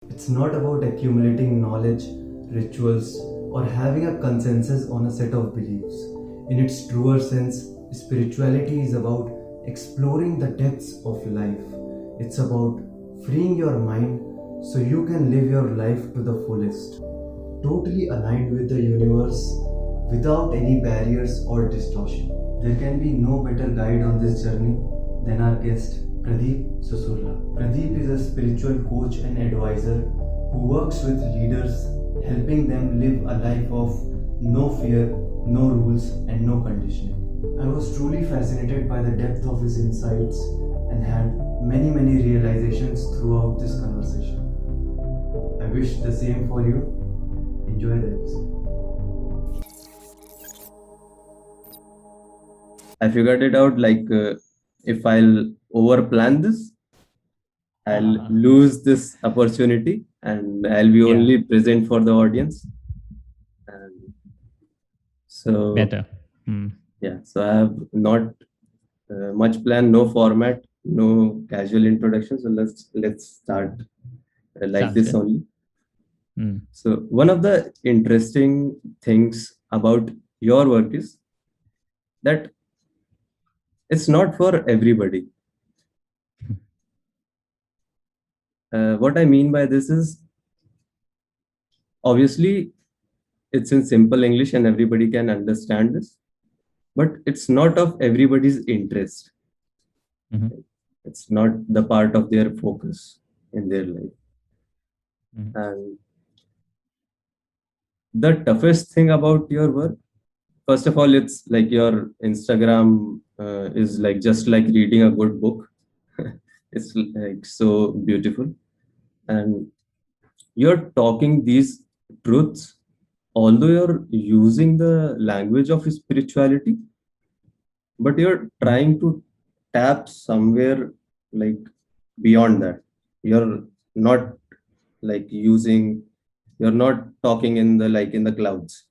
It's not about accumulating knowledge, rituals, or having a consensus on a set of beliefs. In its truer sense, spirituality is about exploring the depths of life. It's about freeing your mind so you can live your life to the fullest, totally aligned with the universe without any barriers or distortion. There can be no better guide on this journey than our guest, Pradeep Susarla. Pradeep is a spiritual coach and advisor who works with leaders, helping them live a life of no fear, no rules, and no conditioning. I was truly fascinated by the depth of his insights and had many realizations throughout this conversation. I wish the same for you. Enjoy the episode. I figured it out if I'll over plan this, I'll lose this opportunity and I'll be only present for the audience. And so, Better. So I have not much plan, no format, no casual introduction. So let's start like Sounds this good. only. So one of the interesting things about your work is that it's not for everybody. What I mean by this is, obviously, it's in simple English and everybody can understand this, but it's not of everybody's interest. It's not the part of their focus in their life. And the toughest thing about your work, first of all, it's like your Instagram is like just like reading a good book. It's like so beautiful. And you're talking these truths, although you're using the language of spirituality, but you're trying to tap somewhere like beyond that. You're not like you're not talking in the clouds,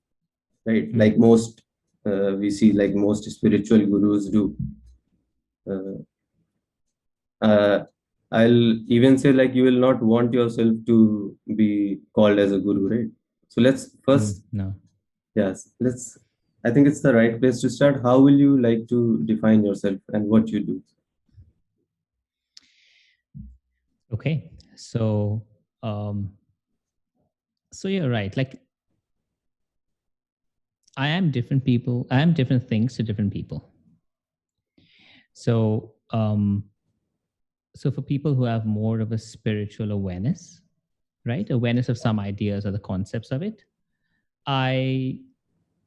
right? Like most we see, like most spiritual gurus do. I'll even say, like, you will not want yourself to be called as a guru, right? So let's first, I think it's the right place to start. How will you like to define yourself and what you do? Okay. So you're right. Like, I am different people. I am different things to different people. So, so for people who have more of a spiritual awareness, right? Awareness of some ideas or the concepts of it, I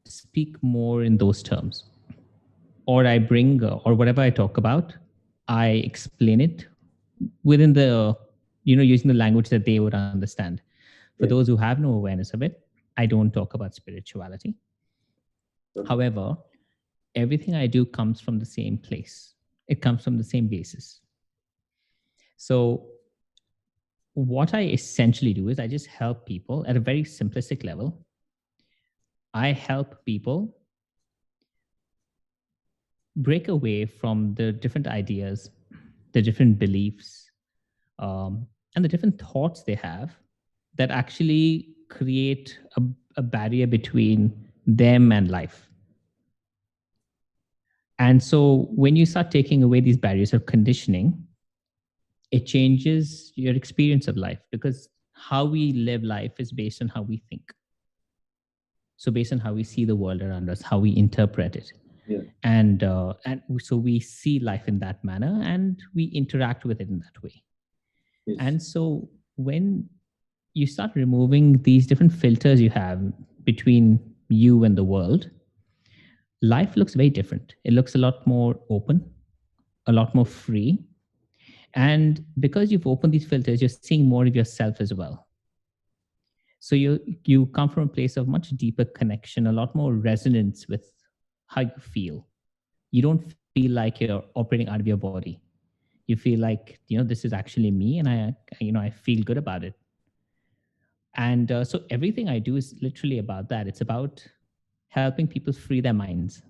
speak more in those terms. Or I bring, or whatever I talk about, I explain it within the, using the language that they would understand. For those who have no awareness of it, I don't talk about spirituality. However, everything I do comes from the same place. It comes from the same basis. So what I essentially do is I just help people at a very simplistic level. I help people break away from the different ideas, the different beliefs, and the different thoughts they have that actually create a barrier between them and life. And so when you start taking away these barriers of conditioning, it changes your experience of life, because how we live life is based on how we think. So based on how we see the world around us, how we interpret it. And so we see life in that manner and we interact with it in that way. And so when you start removing these different filters you have between you and the world, life looks very different. It looks a lot more open, a lot more free. And because you've opened these filters, you're seeing more of yourself as well. So you come from a place of much deeper connection, a lot more resonance with how you feel. You don't feel like you're operating out of your body. You feel like, this is actually me, and I feel good about it. And so everything I do is literally about that. It's about helping people free their minds.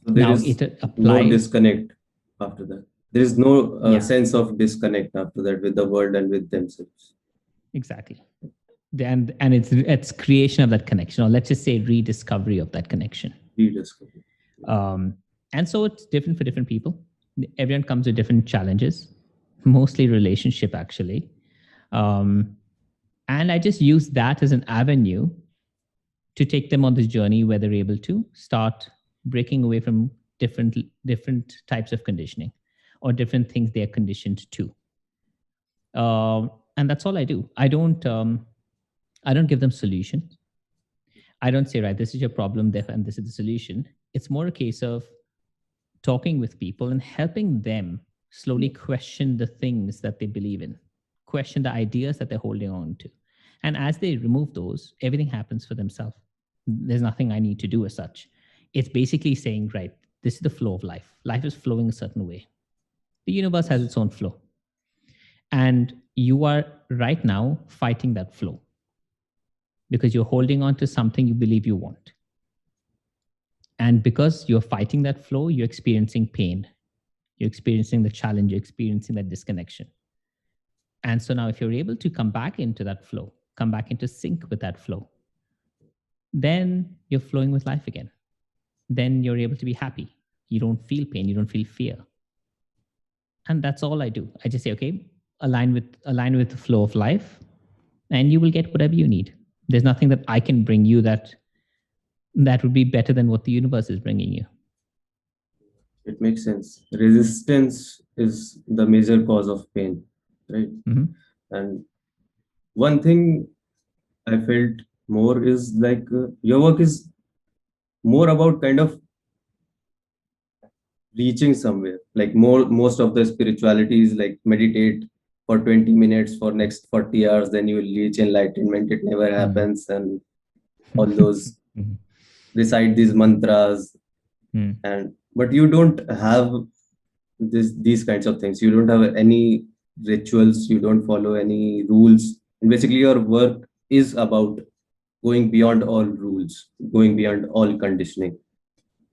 So there is no disconnect after that. There is no Yeah. sense of disconnect after that with the world and with themselves. Exactly. And it's creation of that connection, or let's just say rediscovery of that connection. Rediscovery. And so it's different for different people. Everyone comes with different challenges, mostly relationship actually. And I just use that as an avenue to take them on this journey where they're able to start breaking away from different types of conditioning or different things they are conditioned to. And that's all I do. I don't give them solutions. I don't say, right, this is your problem, and this is the solution. It's more a case of talking with people and helping them slowly question the things that they believe in, question the ideas that they're holding on to. And as they remove those, everything happens for themselves. There's nothing I need to do as such. It's basically saying, right, this is the flow of life. Life is flowing a certain way. The universe has its own flow. And you are right now fighting that flow because you're holding on to something you believe you want. And because you're fighting that flow, you're experiencing pain. You're experiencing the challenge, you're experiencing that disconnection. And so now, if you're able to come back into that flow, come back into sync with that flow, then you're flowing with life again. Then you're able to be happy. You don't feel pain, you don't feel fear. And that's all I do. I just say, okay, align with the flow of life, and you will get whatever you need. There's nothing that I can bring you that would be better than what the universe is bringing you. It makes sense. Resistance is the major cause of pain, right? Mm-hmm. And one thing I felt more is like your work is more about kind of reaching somewhere. Like most of the spirituality is like meditate for 20 minutes for next 40 hours, then you will reach enlightenment. It never happens, and all those recite these mantras, and but you don't have these kinds of things. You don't have any rituals, you don't follow any rules, and basically your work is about going beyond all rules, going beyond all conditioning.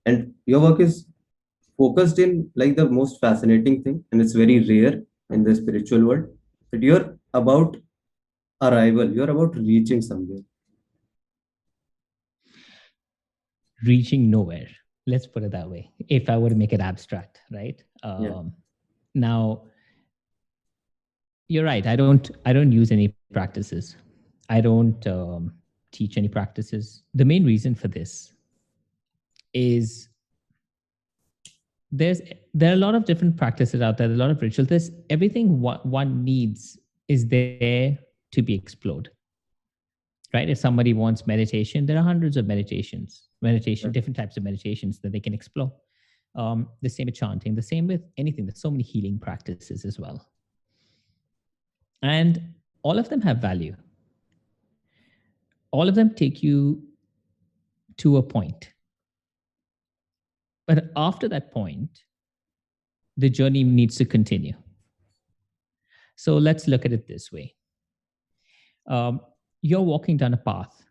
And your work is focused in like the most fascinating thing, and it's very rare in the spiritual world, that you're about arrival, you're about reaching somewhere. Reaching nowhere, let's put it that way, if I were to make it abstract, right? Now, you're right, I don't use any practices. I don't teach any practices. The main reason for this is there are a lot of different practices out there, a lot of rituals. There's everything one needs is there to be explored, right? If somebody wants meditation, there are hundreds of different types of meditations that they can explore. The same with chanting, the same with anything. There's so many healing practices as well. And all of them have value. All of them take you to a point. But after that point, the journey needs to continue. So let's look at it this way. You're walking down a path,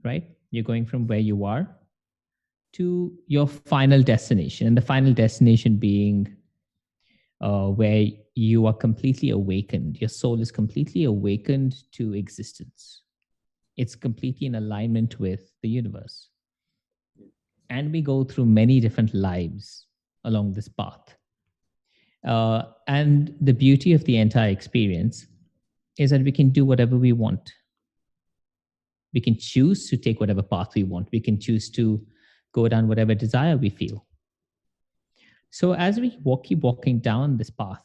right? You're going from where you are to your final destination, and the final destination being where you are completely awakened. Your soul is completely awakened to existence. It's completely in alignment with the universe. And we go through many different lives along this path. And the beauty of the entire experience is that we can do whatever we want. We can choose to take whatever path we want. We can choose to go down whatever desire we feel. So as we keep walking down this path,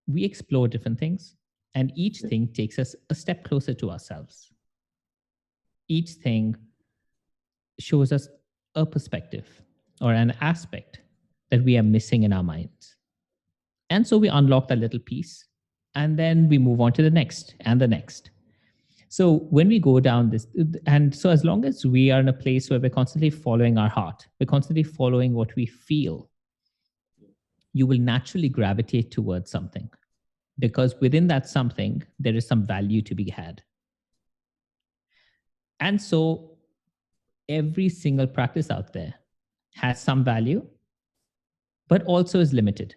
we explore different things, and each thing takes us a step closer to ourselves. Each thing shows us a perspective or an aspect that we are missing in our minds. And so we unlock that little piece, and then we move on to the next and the next. So when we go down this, and so as long as we are in a place where we're constantly following our heart, we're constantly following what we feel, you will naturally gravitate towards something, because within that something, there is some value to be had. And so every single practice out there has some value, but also is limited.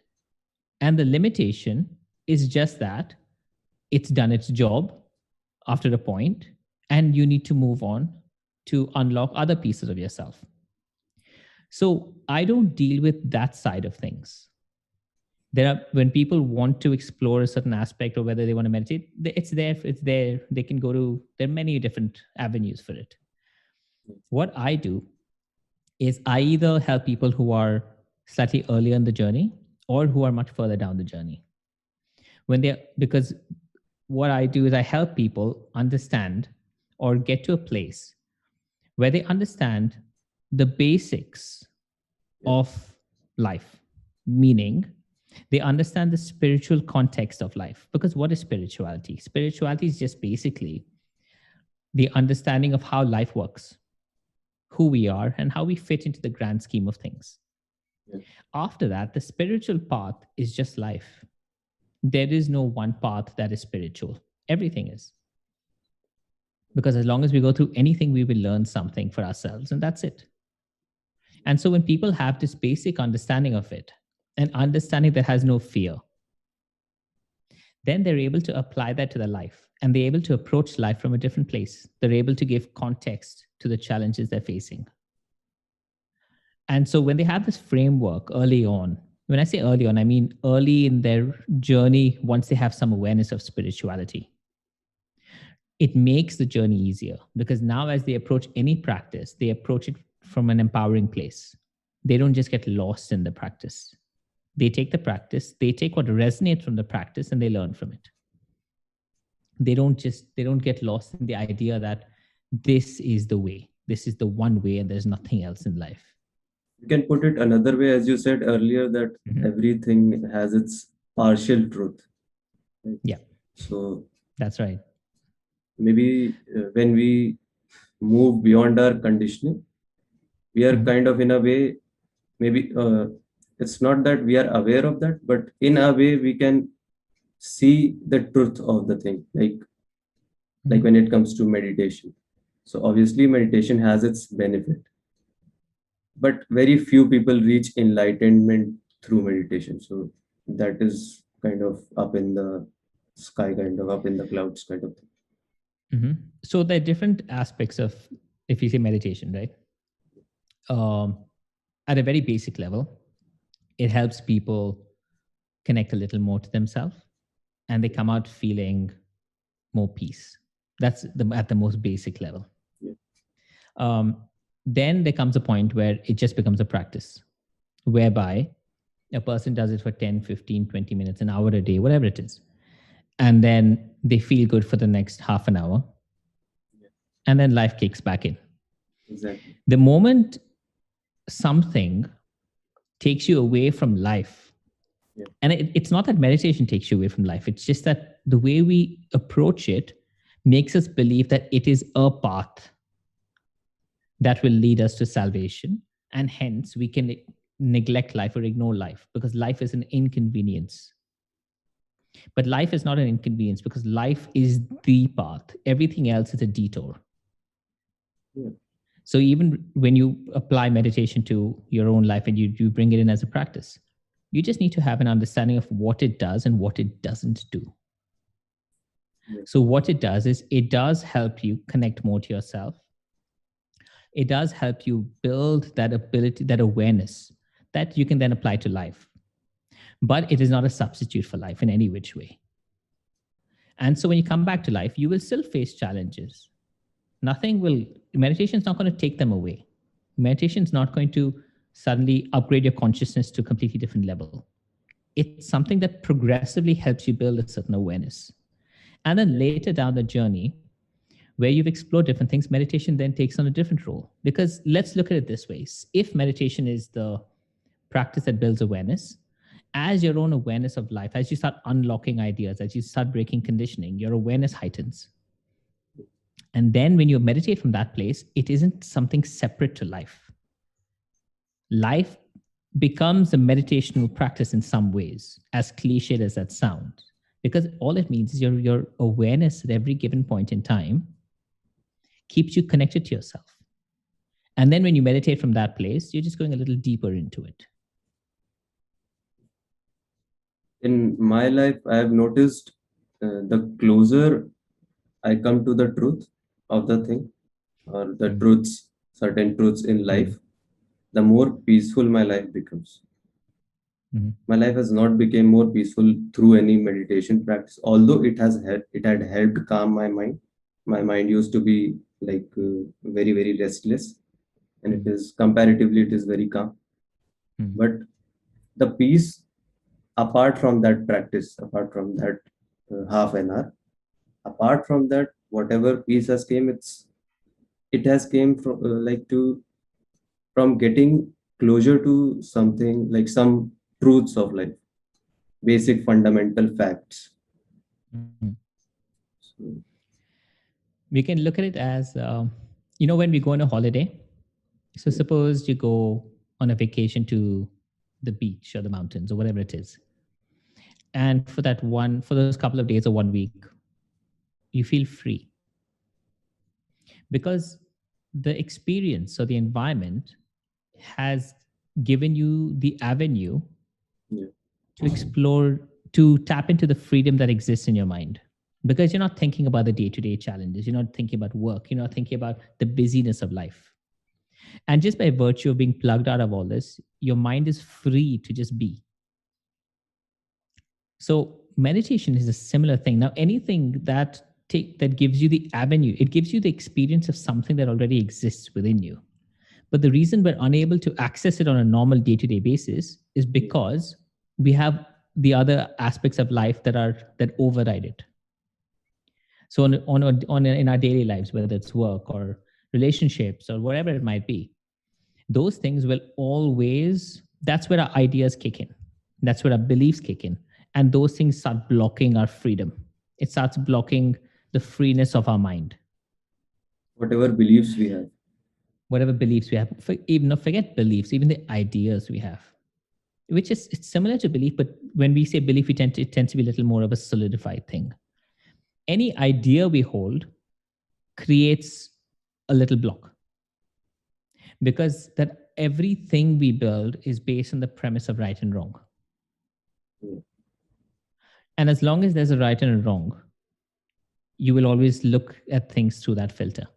And the limitation is just that it's done its job after a point, and you need to move on to unlock other pieces of yourself. So I don't deal with that side of things. When people want to explore a certain aspect or whether they want to meditate, it's there. They can go to, there are many different avenues for it. What I do is I either help people who are slightly earlier in the journey or who are much further down the journey. Because what I do is I help people understand or get to a place where they understand the basics of life, meaning they understand the spiritual context of life. Because what is spirituality? Spirituality is just basically the understanding of how life works, who we are, and how we fit into the grand scheme of things. Yes. After that, the spiritual path is just life. There is no one path that is spiritual. Everything is. Because as long as we go through anything, we will learn something for ourselves, and that's it. And so when people have this basic understanding of it, an understanding that has no fear, then they're able to apply that to their life, and they're able to approach life from a different place. They're able to give context to the challenges they're facing. And so when they have this framework early on, when I say early on, I mean early in their journey, once they have some awareness of spirituality, it makes the journey easier, because now as they approach any practice, they approach it from an empowering place. They don't just get lost in the practice. They take the practice, they take what resonates from the practice, and they learn from it. They don't get lost in the idea that this is the way, this is the one way, and there's nothing else in life. You can put it another way, as you said earlier, that everything has its partial truth. Right? Yeah. So that's right. Maybe when we move beyond our conditioning, we are kind of, in a way, maybe it's not that we are aware of that, but in a way we can see the truth of the thing, like when it comes to meditation. So obviously meditation has its benefit, but very few people reach enlightenment through meditation. So that is kind of up in the sky, kind of up in the clouds kind of thing. So there are different aspects of, if you say meditation, right? At a very basic level, it helps people connect a little more to themselves, and they come out feeling more peace. That's at the most basic level. Yeah. Then there comes a point where it just becomes a practice, whereby a person does it for 10, 15, 20 minutes, an hour a day, whatever it is. And then they feel good for the next half an hour. Yeah. And then life kicks back in. Exactly. The moment something takes you away from life, and it's not that meditation takes you away from life, it's just that the way we approach it makes us believe that it is a path that will lead us to salvation, and hence we can neglect life or ignore life, because life is an inconvenience. But life is not an inconvenience, because life is the path. Everything else is a detour. Yeah. So even when you apply meditation to your own life and you bring it in as a practice, you just need to have an understanding of what it does and what it doesn't do. Yeah. So what it does is it does help you connect more to yourself. It does help you build that ability, that awareness that you can then apply to life. But it is not a substitute for life in any which way. And so when you come back to life, you will still face challenges. Meditation is not going to take them away. Meditation is not going to suddenly upgrade your consciousness to a completely different level. It's something that progressively helps you build a certain awareness. And then later down the journey, where you've explored different things, meditation then takes on a different role. Because let's look at it this way. If meditation is the practice that builds awareness, as your own awareness of life, as you start unlocking ideas, as you start breaking conditioning, your awareness heightens. And then when you meditate from that place, it isn't something separate to life. Life becomes a meditational practice in some ways, as cliched as that sounds, because all it means is your awareness at every given point in time keeps you connected to yourself. And then when you meditate from that place, you're just going a little deeper into it. In my life, I have noticed the closer I come to the truth of the thing, or the Mm. truths, certain truths in life, the more peaceful my life becomes. Mhm. My life has not become more peaceful through any meditation practice, although it had helped calm my mind. My mind used to be like very very restless, and it Mhm. is comparatively it is very calm. Mhm. But the peace apart from that practice, apart from that half an hour, apart from that, whatever peace has came, it has came from from getting closure to something like some truths of life, basic fundamental facts. Mhm. So, We can look at it as, when we go on a holiday. So yeah, suppose you go on a vacation to the beach or the mountains or whatever it is. And for those couple of days or 1 week, you feel free because the experience or the environment has given you the avenue yeah, to explore, to tap into the freedom that exists in your mind. Because you're not thinking about the day to day challenges, you're not thinking about work, you're not thinking about the busyness of life. And just by virtue of being plugged out of all this, your mind is free to just be. So meditation is a similar thing. Now, anything that gives you the avenue, it gives you the experience of something that already exists within you. But the reason we're unable to access it on a normal day-to-day basis is yeah, because we have the other aspects of life that override it. So in our daily lives, whether it's work or relationships or whatever it might be, those things will always, that's where our ideas kick in. That's where our beliefs kick in. And those things start blocking our freedom. It starts blocking the freeness of our mind. whatever beliefs we have. Whatever beliefs we have, even forget beliefs, even the ideas we have, which is, it's similar to belief, but when we say belief, it tends to be a little more of a solidified thing. Any idea we hold creates a little block, because that everything we build is based on the premise of right and wrong. Yeah, And as long as there's a right and a wrong, you will always look at things through that filter.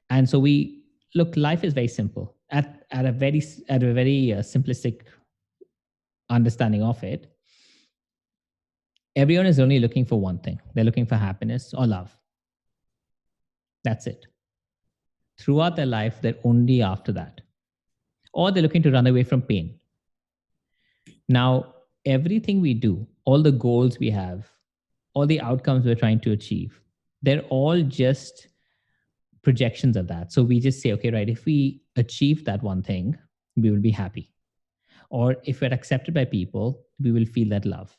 And so we look, life is very simple at a very simplistic understanding of it. Everyone is only looking for one thing. They're looking for happiness or love. That's it. Throughout their life, they're only after that. Or they're looking to run away from pain. Now, everything we do, all the goals we have, all the outcomes we're trying to achieve, they're all just projections of that. So we just say, okay, right, if we achieve that one thing, we will be happy. Or if we're accepted by people, we will feel that love.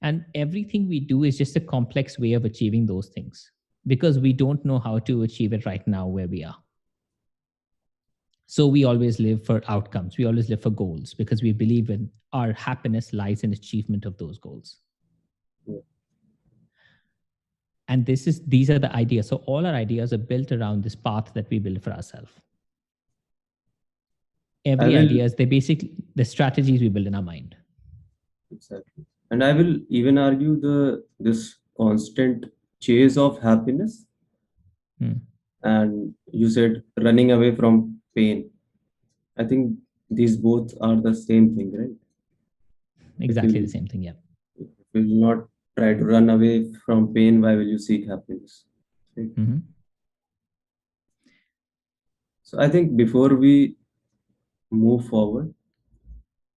And everything we do is just a complex way of achieving those things because we don't know how to achieve it right now where we are. So we always live for outcomes. We always live for goals because we believe in our happiness lies in achievement of those goals. yeah. And these are the ideas. So all our ideas are built around this path that we build for ourselves. I Every will idea is the strategies we build in our mind. exactly, and I will even argue this constant chase of happiness, Hmm. and you said running away from pain. I think these both are the same thing, right? If Exactly the you same thing. Yeah. will not try to run away from pain, why will you seek happiness? Right? Mm-hmm. So I think before we move forward,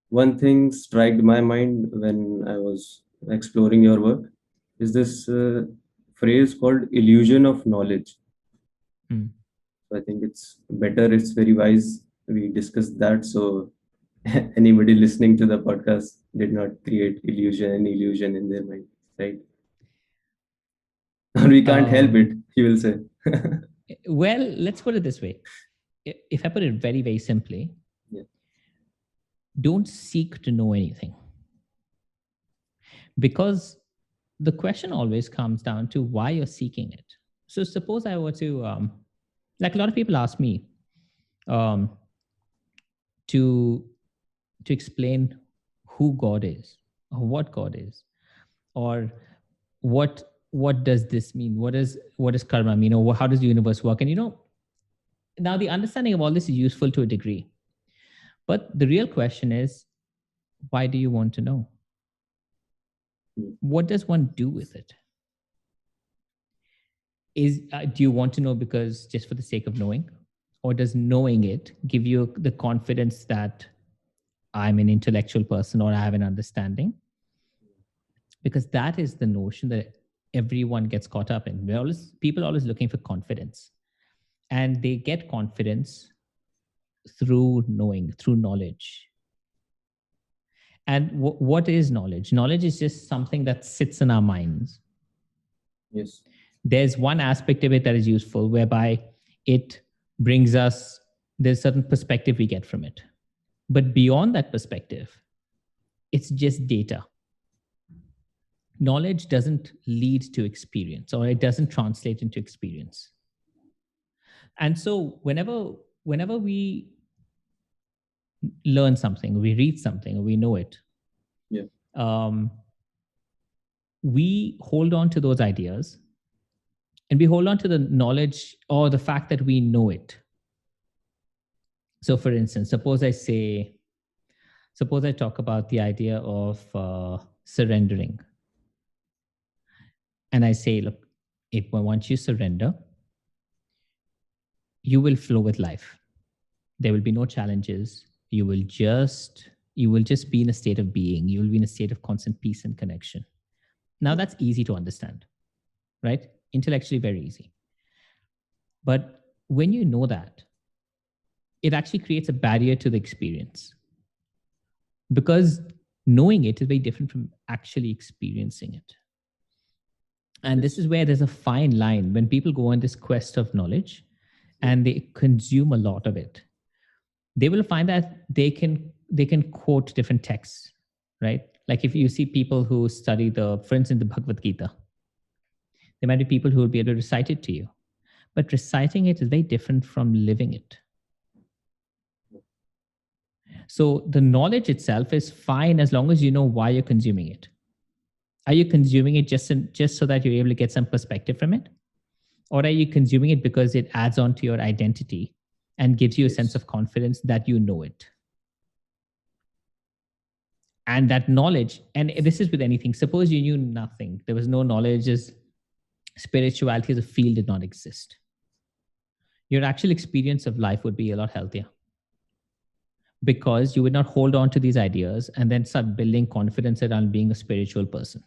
one thing struck my mind when I was exploring your work is this phrase called illusion of knowledge. Hmm. So I think it's better, it's very wise we discuss that. So anybody listening to the podcast did not create an illusion in their mind, right? Or we can't help Um, it, you will say. well, let's put it this way. If I put it very, very simply, Yeah, don't seek to know anything, because the question always comes down to why you're seeking it. So suppose I were to, like a lot of people ask me, um, to to explain who God is, or what God is, or what does this mean? What does karma mean? Or how does the universe work? And now the understanding of all this is useful to a degree. But the real question is, why do you want to know? What does one do with it? Do you want to know because just for the sake of knowing, or does knowing it give you the confidence that I'm an intellectual person or I have an understanding? Because that is the notion that everyone gets caught up in. People are always looking for confidence, and they get confidence through knowing, through knowledge. And what is knowledge? Knowledge is just something that sits in our minds. Yes. There's one aspect of it that is useful, whereby it brings us, there's a certain perspective we get from it. But beyond that perspective, it's just data. Knowledge doesn't lead to experience, or it doesn't translate into experience. And so whenever we learn something, we read something, or we know it, we hold on to those ideas, and we hold on to the knowledge or the fact that we know it. So for instance, suppose I talk about the idea of surrendering. And I say, look, once you surrender, you will flow with life. There will be no challenges. You will just be in a state of being. You will be in a state of constant peace and connection. Now that's easy to understand, right? Intellectually very easy. But when you know that, it actually creates a barrier to the experience, because knowing it is very different from actually experiencing it. And this is where there's a fine line when people go on this quest of knowledge and they consume a lot of it. They will find that they can quote different texts, right? Like if you see people who study for instance, the Bhagavad Gita, there might be people who will be able to recite it to you, but reciting it is very different from living it. So the knowledge itself is fine as long as you know why you're consuming it. Are you consuming it just so that you're able to get some perspective from it? Or are you consuming it because it adds on to your identity and gives you a sense of confidence that you know it? And that knowledge, and this is with anything, suppose you knew nothing, there was no knowledge, spirituality as a field did not exist. Your actual experience of life would be a lot healthier, because you would not hold on to these ideas and then start building confidence around being a spiritual person.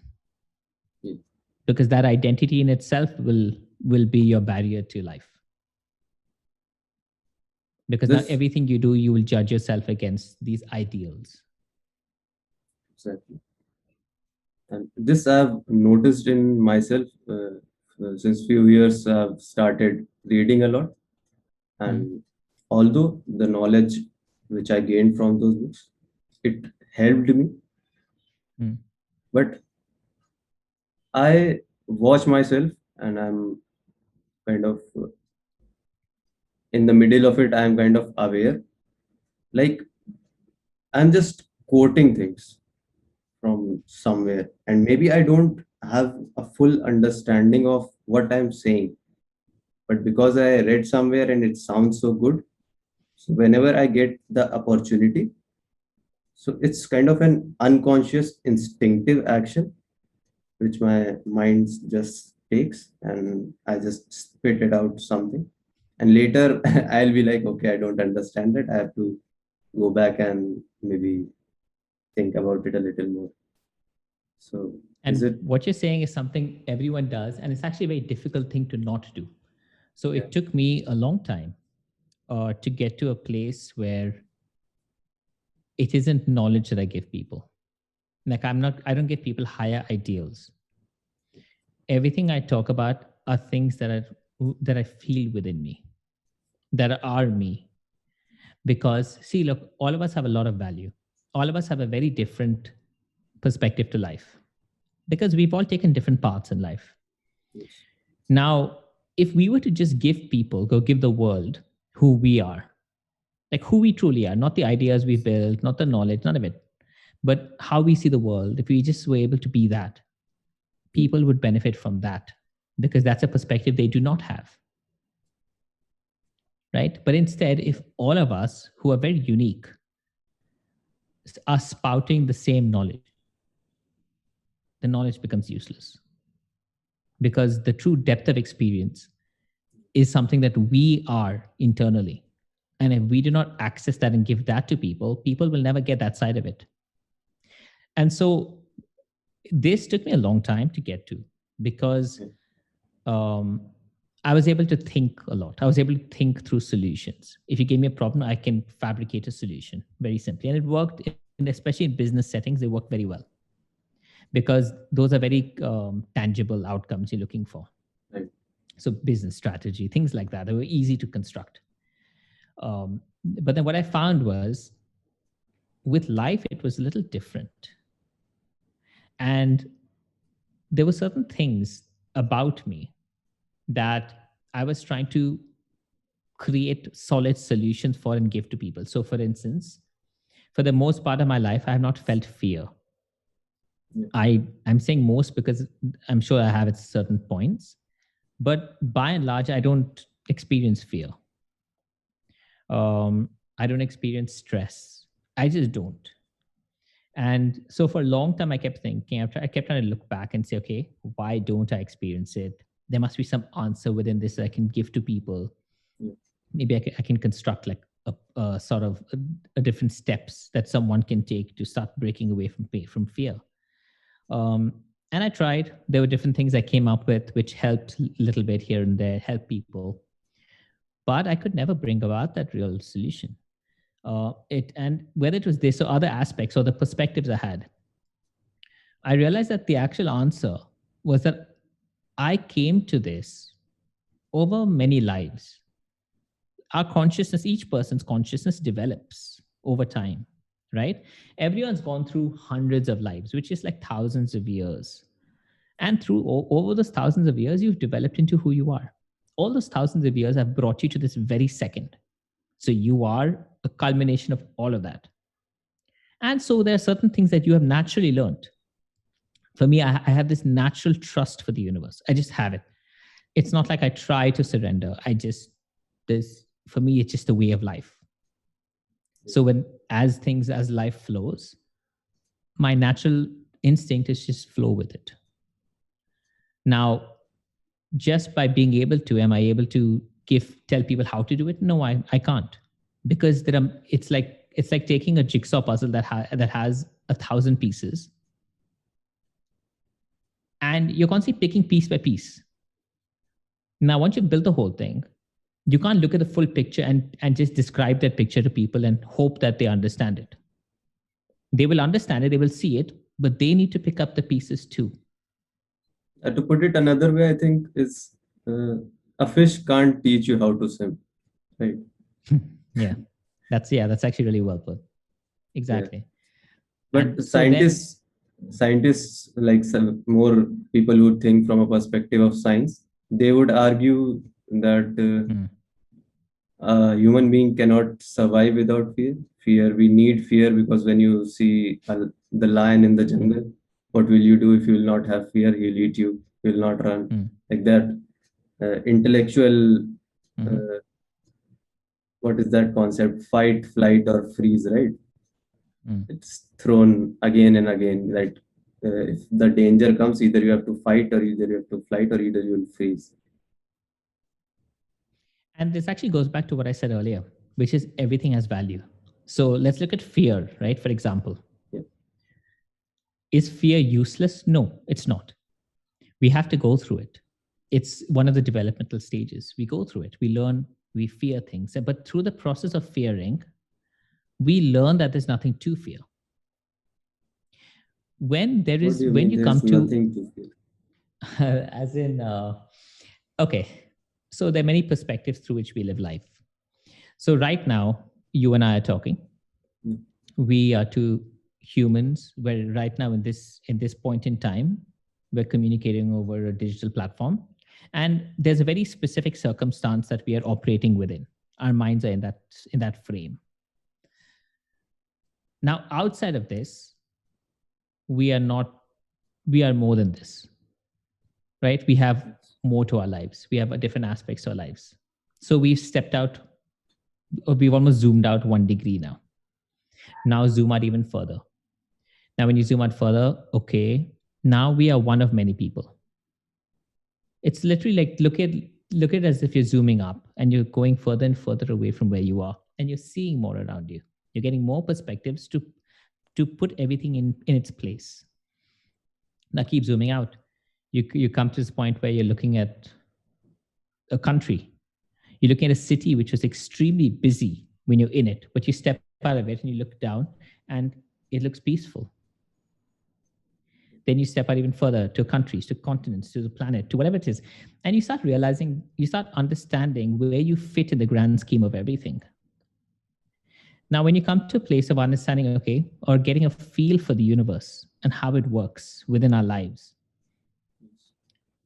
Because that identity in itself will be your barrier to life. Because now everything you do, you will judge yourself against these ideals. Exactly. And this I've noticed in myself since few years. I've started reading a lot. And although the knowledge which I gained from those books, it helped me. But I watch myself and I'm kind of in the middle of it. I'm kind of aware. Like I'm just quoting things from somewhere, and maybe I don't have a full understanding of what I'm saying. But because I read somewhere and it sounds so good, so whenever I get the opportunity, so it's kind of an unconscious, instinctive action, which my mind just takes, and I just spit it out something. And later I'll be like, okay, I don't understand it. I have to go back and maybe think about it a little more. So, what you're saying is something everyone does, and it's actually a very difficult thing to not do. So it took me a long time to get to a place where it isn't knowledge that I give people. Like I don't give people higher ideals. Everything I talk about are things that I feel within me, that are me. Because see, look, all of us have a lot of value. All of us have a very different perspective to life, because we've all taken different paths in life. Yes. Now, if we were to just give the world who we are, like who we truly are, not the ideas we build, not the knowledge, none of it, But how we see the world, if we just were able to be that, people would benefit from that, because that's a perspective they do not have. Right? But instead, if all of us who are very unique are spouting the same knowledge, the knowledge becomes useless. Because the true depth of experience is something that we are internally. And if we do not access that and give that to people, people will never get that side of it. And so this took me a long time to get to, because I was able to think a lot. I was able to think through solutions. If you give me a problem, I can fabricate a solution very simply. And it worked, especially in business settings, they work very well, because those are very tangible outcomes you're looking for. Right. So business strategy, things like that, they were easy to construct. But then what I found was, with life, it was a little different. And there were certain things about me that I was trying to create solid solutions for and give to people. So for instance, for the most part of my life, I have not felt fear. Yeah. I'm saying most because I'm sure I have at certain points, but by and large, I don't experience fear. I don't experience stress. I just don't. And so for a long time, I kept thinking, I kept trying to look back and say, okay, why don't I experience it? There must be some answer within this that I can give to people. Yeah. Maybe I can construct like a sort of a different steps that someone can take to start breaking away from fear. And I tried. There were different things I came up with, which helped a little bit here and there, help people. But I could never bring about that real solution. And whether it was this or other aspects or the perspectives I had, I realized that the actual answer was that I came to this over many lives. Our consciousness, each person's consciousness develops over time, right? Everyone's gone through hundreds of lives, which is like thousands of years. And over those thousands of years, you've developed into who you are. All those thousands of years have brought you to this very second. So you are a culmination of all of that. And so there are certain things that you have naturally learned. For me, I have this natural trust for the universe. I just have it. It's not like I try to surrender. For me, it's just a way of life. So as life flows, my natural instinct is just flow with it. Now, just by being able to, am I able to tell people how to do it? No, I can't, because it's like taking a jigsaw puzzle that has 1,000 pieces, and you're constantly picking piece by piece. Now, once you build the whole thing, you can't look at the full picture and just describe that picture to people and hope that they understand it. They will understand it, they will see it, but they need to pick up the pieces too. To put it another way, I think is a fish can't teach you how to swim, right? Yeah, that's actually really well put. Exactly. Yeah. But scientists, like some more people who think from a perspective of science, they would argue that a human being cannot survive without fear. We need fear, because when you see the lion in the jungle, what will you do if you will not have fear? He'll eat you. You will not run. Like that. Intellectual, what is that concept? Fight, flight, or freeze, right? It's thrown again and again. Like if the danger comes, either you have to fight, or either you have to flight, or either you will freeze. And this actually goes back to what I said earlier, which is everything has value. So let's look at fear, right? For example. Yeah. Is fear useless? No, it's not. We have to go through it. It's one of the developmental stages. We go through it. We learn, we fear things. But through the process of fearing, we learn that there's nothing to fear. When there is, when you come to, nothing to fear. As in, okay. So there are many perspectives through which we live life. So right now, you and I are talking. We are two humans where right now in this point in time, we're communicating over a digital platform. And there's a very specific circumstance that we are operating within. Our minds are in that frame. Now, outside of this, we are not, we are more than this, right? We have more to our lives. We have a different aspects to our lives. So we've stepped out, or we've almost zoomed out 1 degree now. Now zoom out even further. Now, when you zoom out further, okay, now we are one of many people. It's literally like look at it as if you're zooming up and you're going further and further away from where you are, and you're seeing more around you. You're getting more perspectives to put everything in its place. Now keep zooming out. You come to this point where you're looking at a country. You're looking at a city which was extremely busy when you're in it, but you step out of it and you look down and it looks peaceful. Then you step out even further to countries, to continents, to the planet, to whatever it is. And you start realizing, you start understanding where you fit in the grand scheme of everything. Now, when you come to a place of understanding, okay, or getting a feel for the universe and how it works within our lives,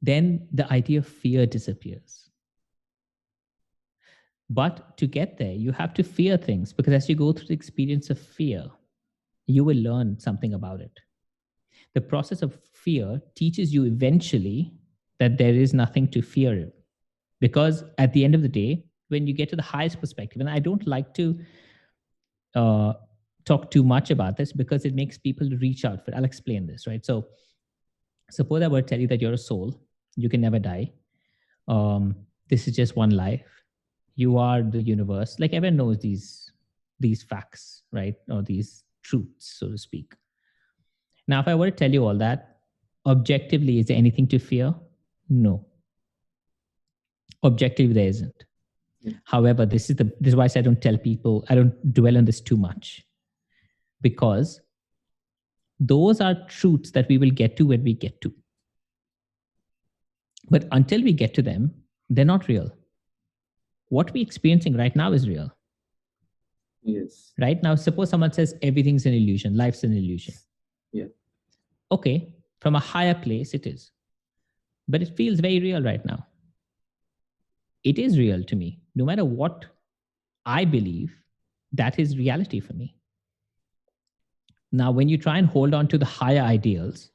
then the idea of fear disappears. But to get there, you have to fear things, because as you go through the experience of fear, you will learn something about it. The process of fear teaches you eventually that there is nothing to fear. Because at the end of the day, when you get to the highest perspective, and I don't like to talk too much about this because it makes people reach out for it. I'll explain this, right? So suppose I were to tell you that you're a soul, you can never die. This is just one life. You are the universe. Like everyone knows these facts, right? Or these truths, so to speak. Now, if I were to tell you all that, objectively, is there anything to fear? No. Objectively, there isn't. Yeah. However, this is why I say I don't tell people, I don't dwell on this too much, because those are truths that we will get to when we get to. But until we get to them, they're not real. What we're experiencing right now is real. Yes. Right now, suppose someone says everything's an illusion, life's an illusion. Yeah. Okay, from a higher place, it is. But it feels very real right now. It is real to me. No matter what I believe, that is reality for me. Now, when you try and hold on to the higher ideals,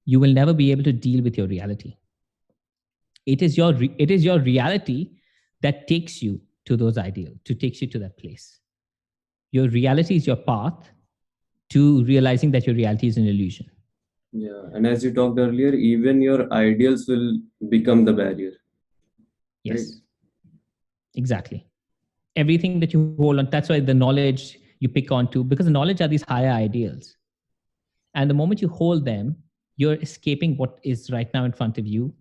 you will never be able to deal with your reality. It is your reality that takes you to those ideals, takes you to that place. Your reality is your path to realizing that your reality is an illusion. Yeah, and as you talked earlier, even your ideals will become the barrier. Yes, right? Exactly. Everything that you hold on, that's why the knowledge you pick onto, because the knowledge are these higher ideals. And the moment you hold them, you're escaping what is right now in front of you,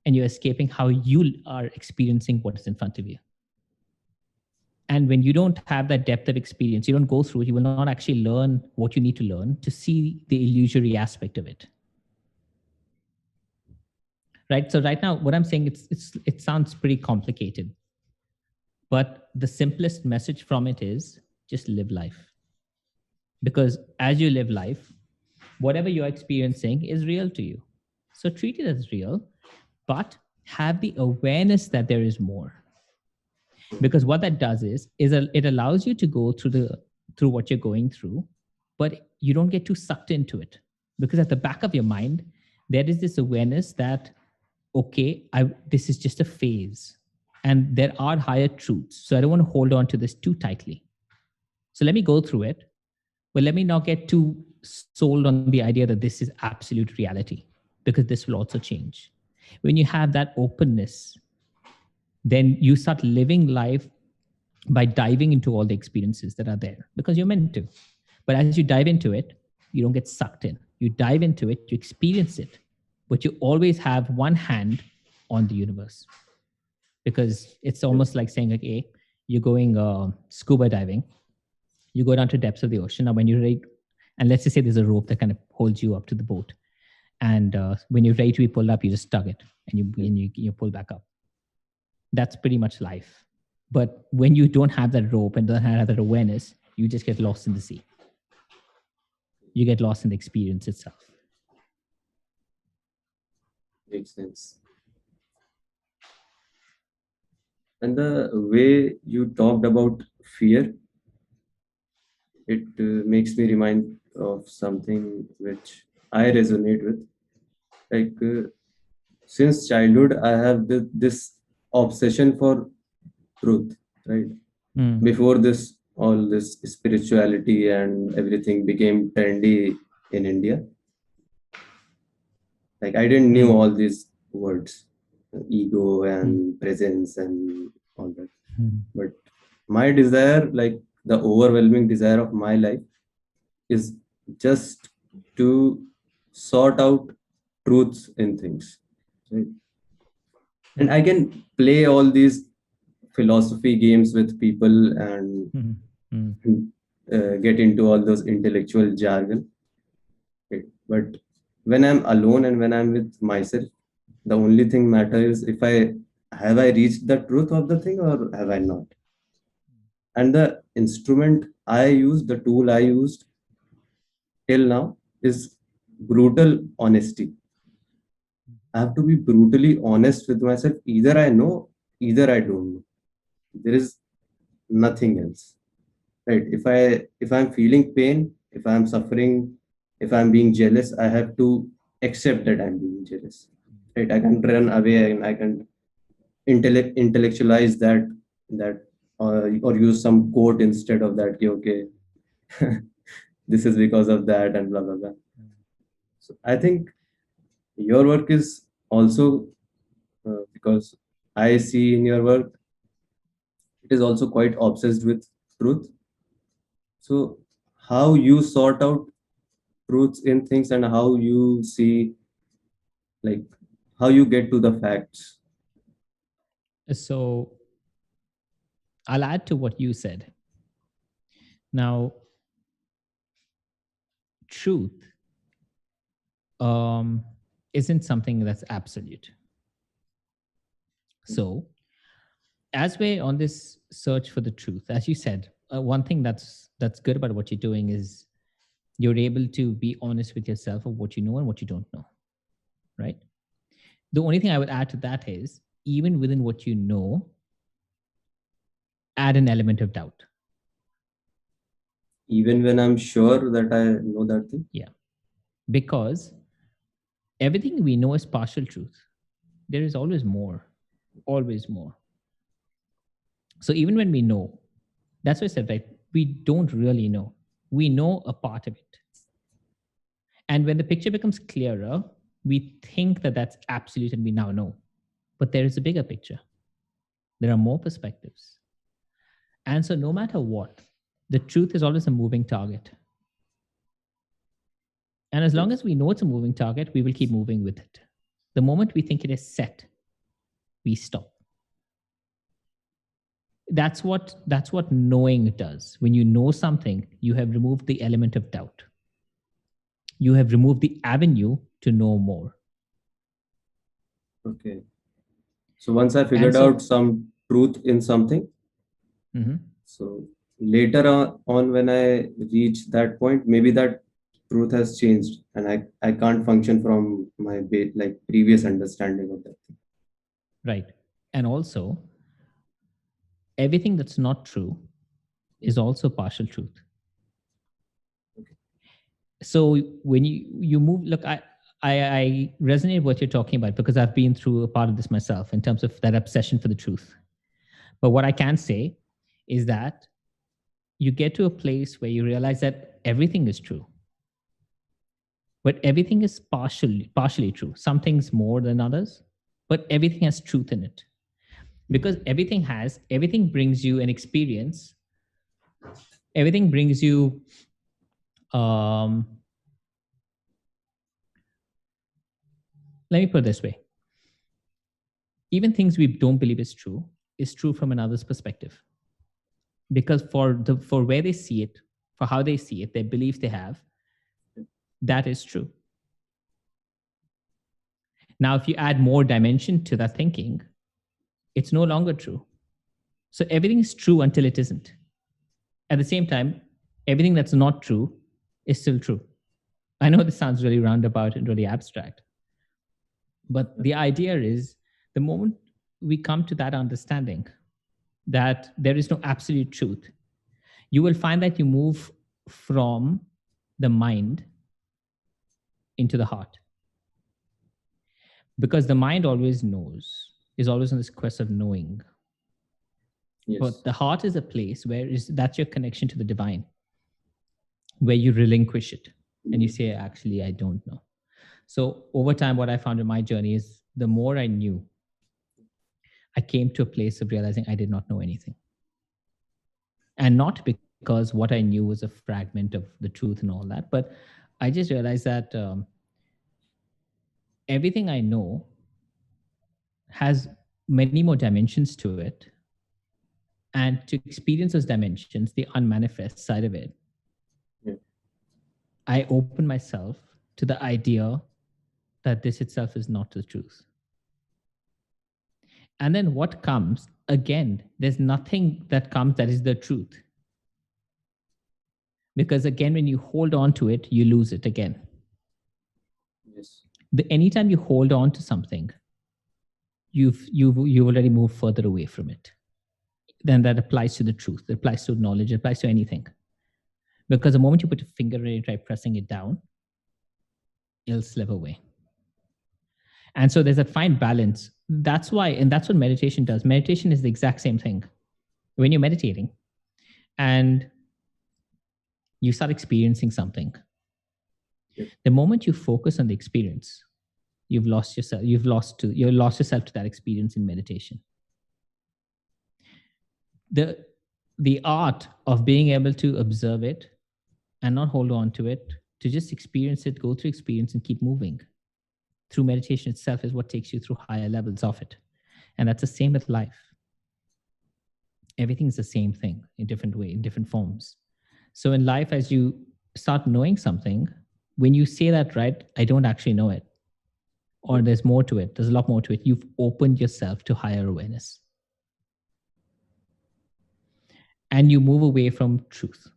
and you're escaping how you are experiencing what is in front of you. And when you don't have that depth of experience, you don't go through it, you will not actually learn what you need to learn to see the illusory aspect of it. Right? So right now, what I'm saying, it sounds pretty complicated. But the simplest message from it is just live life. Because as you live life, whatever you're experiencing is real to you. So treat it as real, but have the awareness that there is more. Because what that does is it allows you to go through what you're going through, but you don't get too sucked into it. Because at the back of your mind, there is this awareness that, okay, this is just a phase, and there are higher truths. So I don't want to hold on to this too tightly. So let me go through it, but let me not get too sold on the idea that this is absolute reality, because this will also change. When you have that openness, then you start living life by diving into all the experiences that are there, because you're meant to. But as you dive into it, you don't get sucked in. You dive into it, you experience it, but you always have one hand on the universe. Because it's almost like saying, okay, you're going scuba diving, you go down to depths of the ocean. Now, when you're ready, and let's just say there's a rope that kind of holds you up to the boat, and when you're ready to be pulled up, you just tug it, and you pull back up. That's pretty much life. But when you don't have that rope and don't have that awareness, you just get lost in the sea. You get lost in the experience itself. Makes sense. And the way you talked about fear, it makes me of something which I resonate with. Like since childhood, I have this obsession for truth, right? Mm. Before this, all this spirituality and everything became trendy in India. Like I didn't knew all these words, ego and presence and all that. Mm. But my desire, like the overwhelming desire of my life, is just to sort out truths in things, right? And I can play all these philosophy games with people and Mm. Mm. get into all those intellectual jargon. Right? But when I'm alone and when I'm with myself, the only thing matters if I have I reached the truth of the thing or have I not. And the instrument I used, the tool I used till now is brutal honesty. I have to be brutally honest with myself. Either I know, either I don't know. There is nothing else. Right? If I'm feeling pain, if I'm suffering, if I'm being jealous, I have to accept that I'm being jealous. Right? I can run away and I can intellectualize that or use some quote instead of that. Okay, this is because of that and blah blah blah. So I think your work is also because I see in your work it is also quite obsessed with truth. So how you sort out truths in things and how you see, like, how you get to the facts. So I'll add to what you said. Now, truth isn't something that's absolute. So, as we're on this search for the truth, as you said, one thing that's good about what you're doing is you're able to be honest with yourself of what you know and what you don't know, right? The only thing I would add to that is even within what you know, add an element of doubt. Even when I'm sure that I know that thing. Yeah, because everything we know is partial truth. There is always more, always more. So even when we know, that's why I said, right, we don't really know. We know a part of it. And when the picture becomes clearer, we think that that's absolute and we now know. But there is a bigger picture. There are more perspectives. And so no matter what, the truth is always a moving target. And as long as we know it's a moving target, we will keep moving with it. The moment we think it is set, we stop. That's what knowing does. When you know something, you have removed the element of doubt. You have removed the avenue to know more. Okay. So once I figured out some truth in something, so later on when I reach that point, maybe that truth has changed and I can't function from my like previous understanding of that thing. Right. And also, everything that's not true is also partial truth. So when you move, look, I resonate with what you're talking about because I've been through a part of this myself in terms of that obsession for the truth. But what I can say is that you get to a place where you realize that everything is true. But everything is partially true. Some things more than others, but everything has truth in it. Because everything brings you an experience. Everything brings you let me put it this way. Even things we don't believe is true from another's perspective. Because for where they see it, for how they see it, their belief they have, that is true. Now, if you add more dimension to that thinking, it's no longer true. So everything is true until it isn't. At the same time, everything that's not true is still true. I know this sounds really roundabout and really abstract, but the idea is the moment we come to that understanding that there is no absolute truth, you will find that you move from the mind into the heart. Because the mind always knows, is always on this quest of knowing. Yes. But the heart is a place where that's your connection to the divine, where you relinquish it and you say, actually, I don't know. So over time, what I found in my journey is the more I knew, I came to a place of realizing I did not know anything. And not because what I knew was a fragment of the truth and all that, but I just realized that everything I know has many more dimensions to it. And to experience those dimensions, the unmanifest side of it, Yeah. I open myself to the idea that this itself is not the truth. And then what comes, again, there's nothing that comes that is the truth. Because again, when you hold on to it, you lose it again. Yes. Anytime you hold on to something, you've already moved further away from it. Then that applies to the truth, it applies to knowledge, it applies to anything. Because the moment you put a finger and you try pressing it down, it'll slip away. And so there's that fine balance. That's why, and that's what meditation does. Meditation is the exact same thing. When you're meditating and you start experiencing something, the moment you focus on the experience, you've lost yourself. You've lost yourself to that experience in meditation. The art of being able to observe it and not hold on to it, to just experience it, go through experience and keep moving through meditation itself is what takes you through higher levels of it. And that's the same with life. Everything is the same thing in different way, in different forms. So in life, as you start knowing something, when you say that, right, I don't actually know it, or there's more to it, there's a lot more to it, you've opened yourself to higher awareness. And you move away from truth.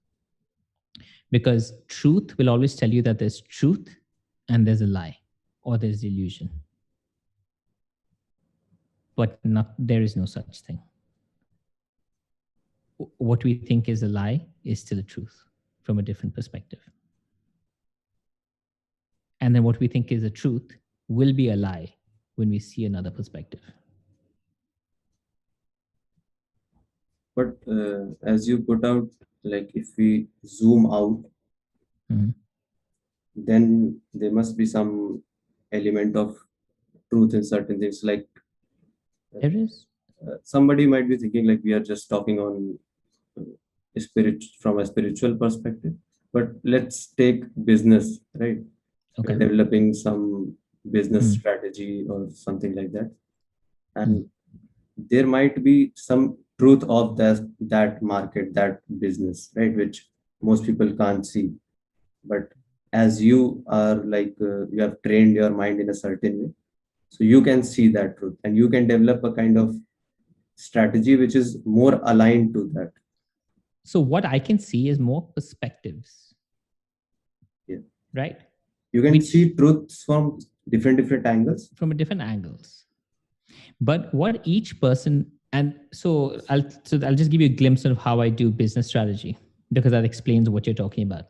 Because truth will always tell you that there's truth and there's a lie, or there's illusion. But there is no such thing. What we think is a lie is still a truth from a different perspective. And then what we think is a truth will be a lie when we see another perspective. But as you put out, like if we zoom out, then there must be some element of truth in certain things. Like there is. Somebody might be thinking like we are just talking on from a spiritual perspective, but let's take business, right? Okay. Developing some business strategy or something like that, and there might be some truth of that market, that business, right, which most people can't see. But as you are like you have trained your mind in a certain way, so you can see that truth and you can develop a kind of strategy which is more aligned to that. So what I can see is more perspectives. Yeah. Right? You can see truths from different angles. From different angles. But what each person, and so I'll just give you a glimpse of how I do business strategy, because that explains what you're talking about.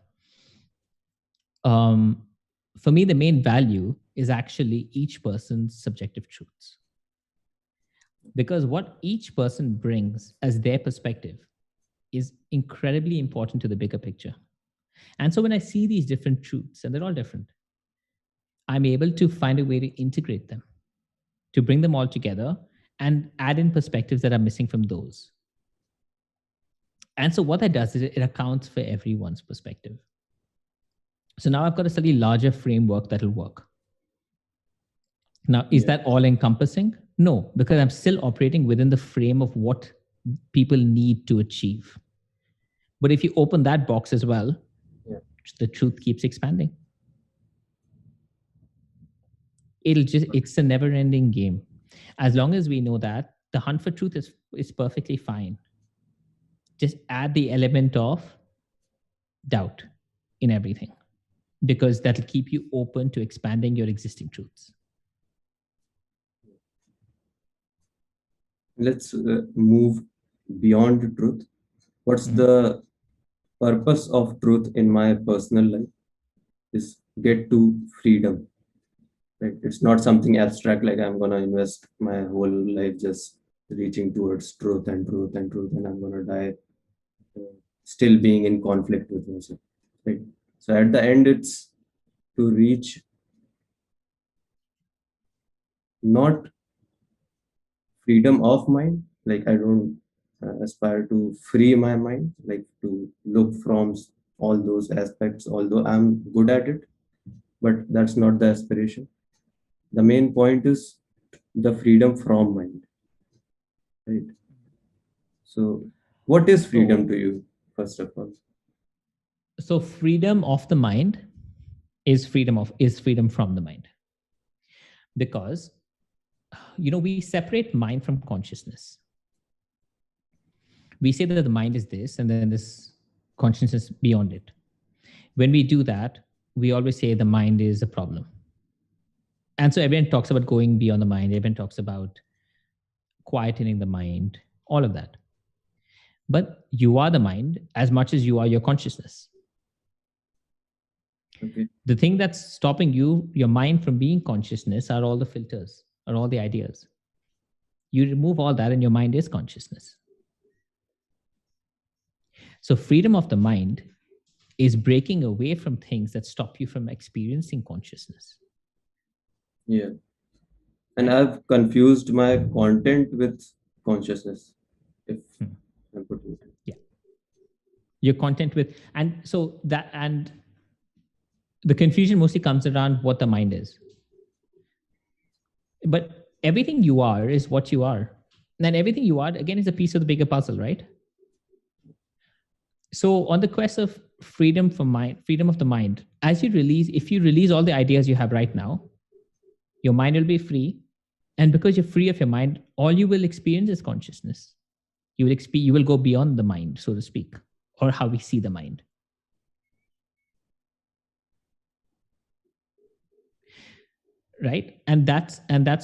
For me, the main value is actually each person's subjective truths. Because what each person brings as their perspective is incredibly important to the bigger picture. And so when I see these different truths, and they're all different, I'm able to find a way to integrate them, to bring them all together and add in perspectives that are missing from those. And so what that does is it accounts for everyone's perspective. So now I've got a slightly larger framework that'll work. Now, is that all encompassing? No, because I'm still operating within the frame of what people need to achieve. But if you open that box as well, the truth keeps expanding. It's a never ending game. As long as we know that, the hunt for truth is perfectly fine. Just add the element of doubt in everything, because that'll keep you open to expanding your existing truths. Let's move beyond truth. What's the purpose of truth in my personal life? is get to freedom. Right? It's not something abstract like I'm gonna invest my whole life just reaching towards truth and truth and truth, and I'm gonna die still being in conflict with myself. Right? So at the end, it's to reach not freedom of mind. Like I don't aspire to free my mind, like to look from all those aspects, although I'm good at it, but that's not the aspiration. The main point is the freedom from mind. Right. So what is freedom to you, first of all? So freedom of the mind is freedom from the mind. Because we separate mind from consciousness. We say that the mind is this and then this consciousness beyond it. When we do that, we always say the mind is a problem. And so everyone talks about going beyond the mind, everyone talks about quietening the mind, all of that. But you are the mind as much as you are your consciousness. Okay. The thing that's stopping your mind from being consciousness, are all the filters, are all the ideas. You remove all that and your mind is consciousness. So freedom of the mind is breaking away from things that stop you from experiencing consciousness. Yeah. And I've confused my content with consciousness, if I'm putting it. Yeah. Your content with, and so that, and the confusion mostly comes around what the mind is. But everything you are is what you are. And everything you are, again, is a piece of the bigger puzzle, right? So on the quest of freedom of the mind, if you release all the ideas you have right now, your mind will be free. And because you're free of your mind, all you will experience is consciousness. You will go beyond the mind, so to speak, or how we see the mind. Right? And that's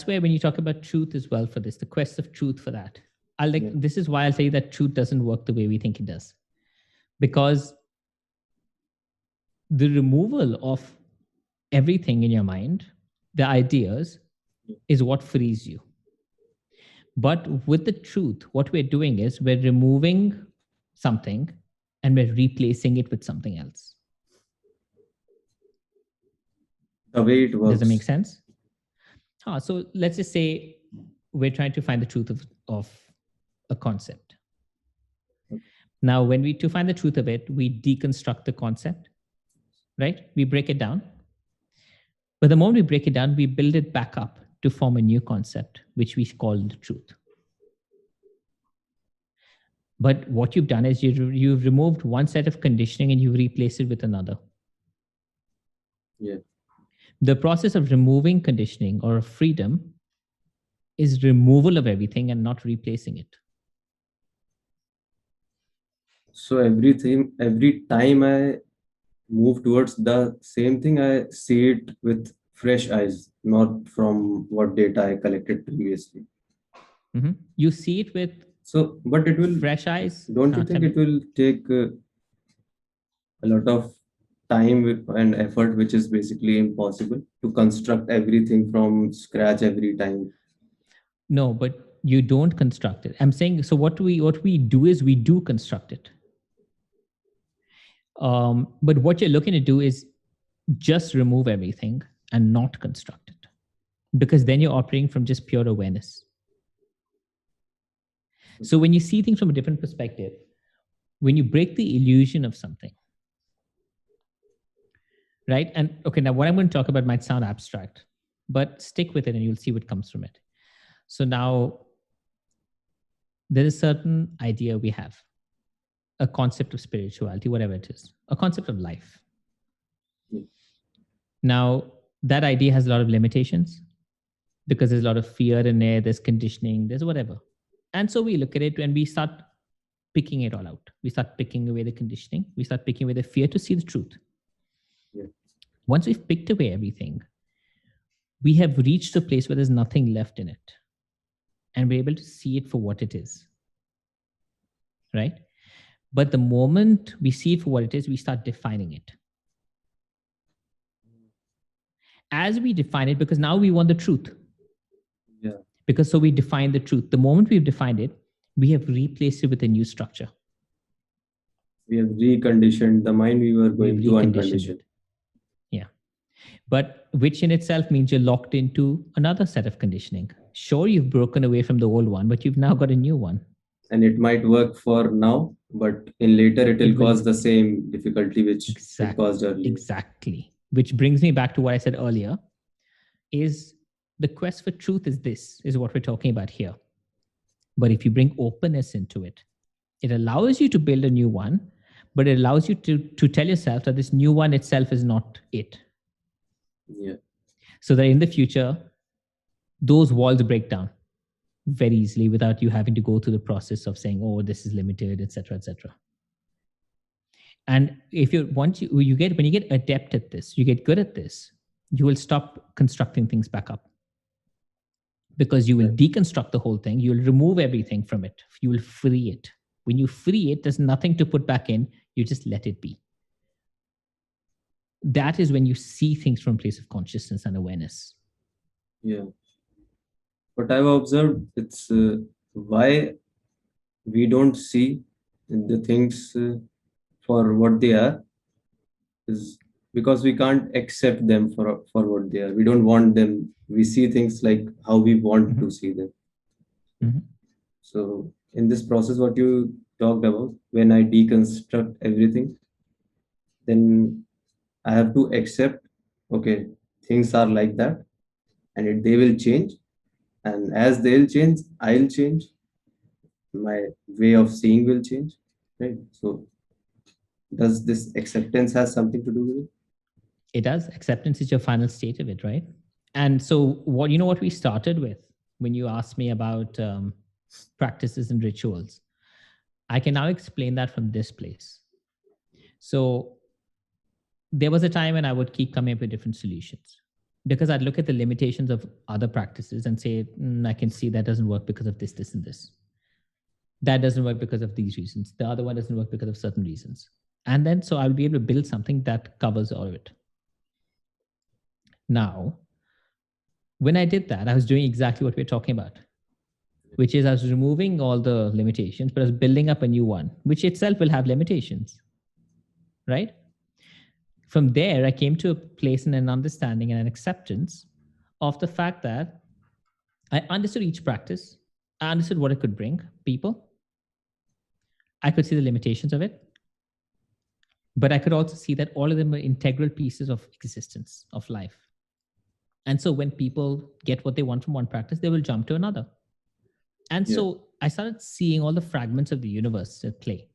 where, when you talk about truth as well, for this, the quest of truth for that, this is why I'll say that truth doesn't work the way we think it does. Because the removal of everything in your mind, the ideas, is what frees you. But with the truth, what we're doing is we're removing something and we're replacing it with something else. The way it works. Does it make sense? So let's just say we're trying to find the truth of a concept. Now, to find the truth of it, we deconstruct the concept, right? We break it down. But the moment we break it down, we build it back up to form a new concept, which we call the truth. But what you've done is you've removed one set of conditioning and you've replaced it with another. Yeah. The process of removing conditioning or freedom is removal of everything and not replacing it. So every time I move towards the same thing, I see it with fresh eyes, not from what data I collected previously. Mm-hmm. You see it with but it will fresh eyes. Don't you think it will take a lot of time and effort, which is basically impossible to construct everything from scratch every time? No, but you don't construct it. I'm saying, so what we do is we do construct it. But what you're looking to do is just remove everything and not construct it, because then you're operating from just pure awareness. So when you see things from a different perspective, when you break the illusion of something, right? And okay, now what I'm going to talk about might sound abstract, but stick with it and you'll see what comes from it. So now there is a certain idea we have, a concept of spirituality, whatever it is, a concept of life. Now, that idea has a lot of limitations because there's a lot of fear in there, there's conditioning, there's whatever. And so we look at it and we start picking it all out. We start picking away the conditioning. We start picking away the fear to see the truth. Yeah. Once we've picked away everything, we have reached a place where there's nothing left in it. And we're able to see it for what it is. Right? But the moment we see it for what it is, we start defining it. As we define it, because now we want the truth. Yeah. Because so we define the truth. The moment we've defined it, we have replaced it with a new structure. We have reconditioned the mind. We were going to unconditioned. Yeah. But which in itself means you're locked into another set of conditioning. Sure, you've broken away from the old one, but you've now got a new one. And it might work for now, but in later it will cause the same difficulty which it caused earlier. Exactly. Which brings me back to what I said earlier, is the quest for truth is what we're talking about here. But if you bring openness into it, it allows you to build a new one, but it allows you to tell yourself that this new one itself is not it. Yeah. So that in the future, those walls break down very easily without you having to go through the process of saying, oh, this is limited, etc., etc. And if when you get adept at this, you get good at this, you will stop constructing things back up. Because you will deconstruct the whole thing, you will remove everything from it, you will free it. When you free it, there's nothing to put back in, you just let it be. That is when you see things from a place of consciousness and awareness. Yeah. But I've observed it's why we don't see the things for what they are is because we can't accept them for what they are. We don't want them. We see things like how we want to see them. Mm-hmm. So in this process, what you talked about, when I deconstruct everything, then I have to accept, okay, things are like that, and they will change. And as they'll change, I'll change. My way of seeing will change, right? So does this acceptance has something to do with it? It does. Acceptance is your final state of it, right? And so what we started with when you asked me about practices and rituals, I can now explain that from this place. So there was a time when I would keep coming up with different solutions because I'd look at the limitations of other practices and say, I can see that doesn't work because of this, this, and this. That doesn't work because of these reasons. The other one doesn't work because of certain reasons. And then so I'll be able to build something that covers all of it. Now, when I did that, I was doing exactly what we're talking about, which is I was removing all the limitations, but I was building up a new one, which itself will have limitations, right? From there, I came to a place in an understanding and an acceptance of the fact that I understood each practice. I understood what it could bring people. I could see the limitations of it. But I could also see that all of them are integral pieces of existence, of life. And so when people get what they want from one practice, they will jump to another. And so I started seeing all the fragments of the universe at play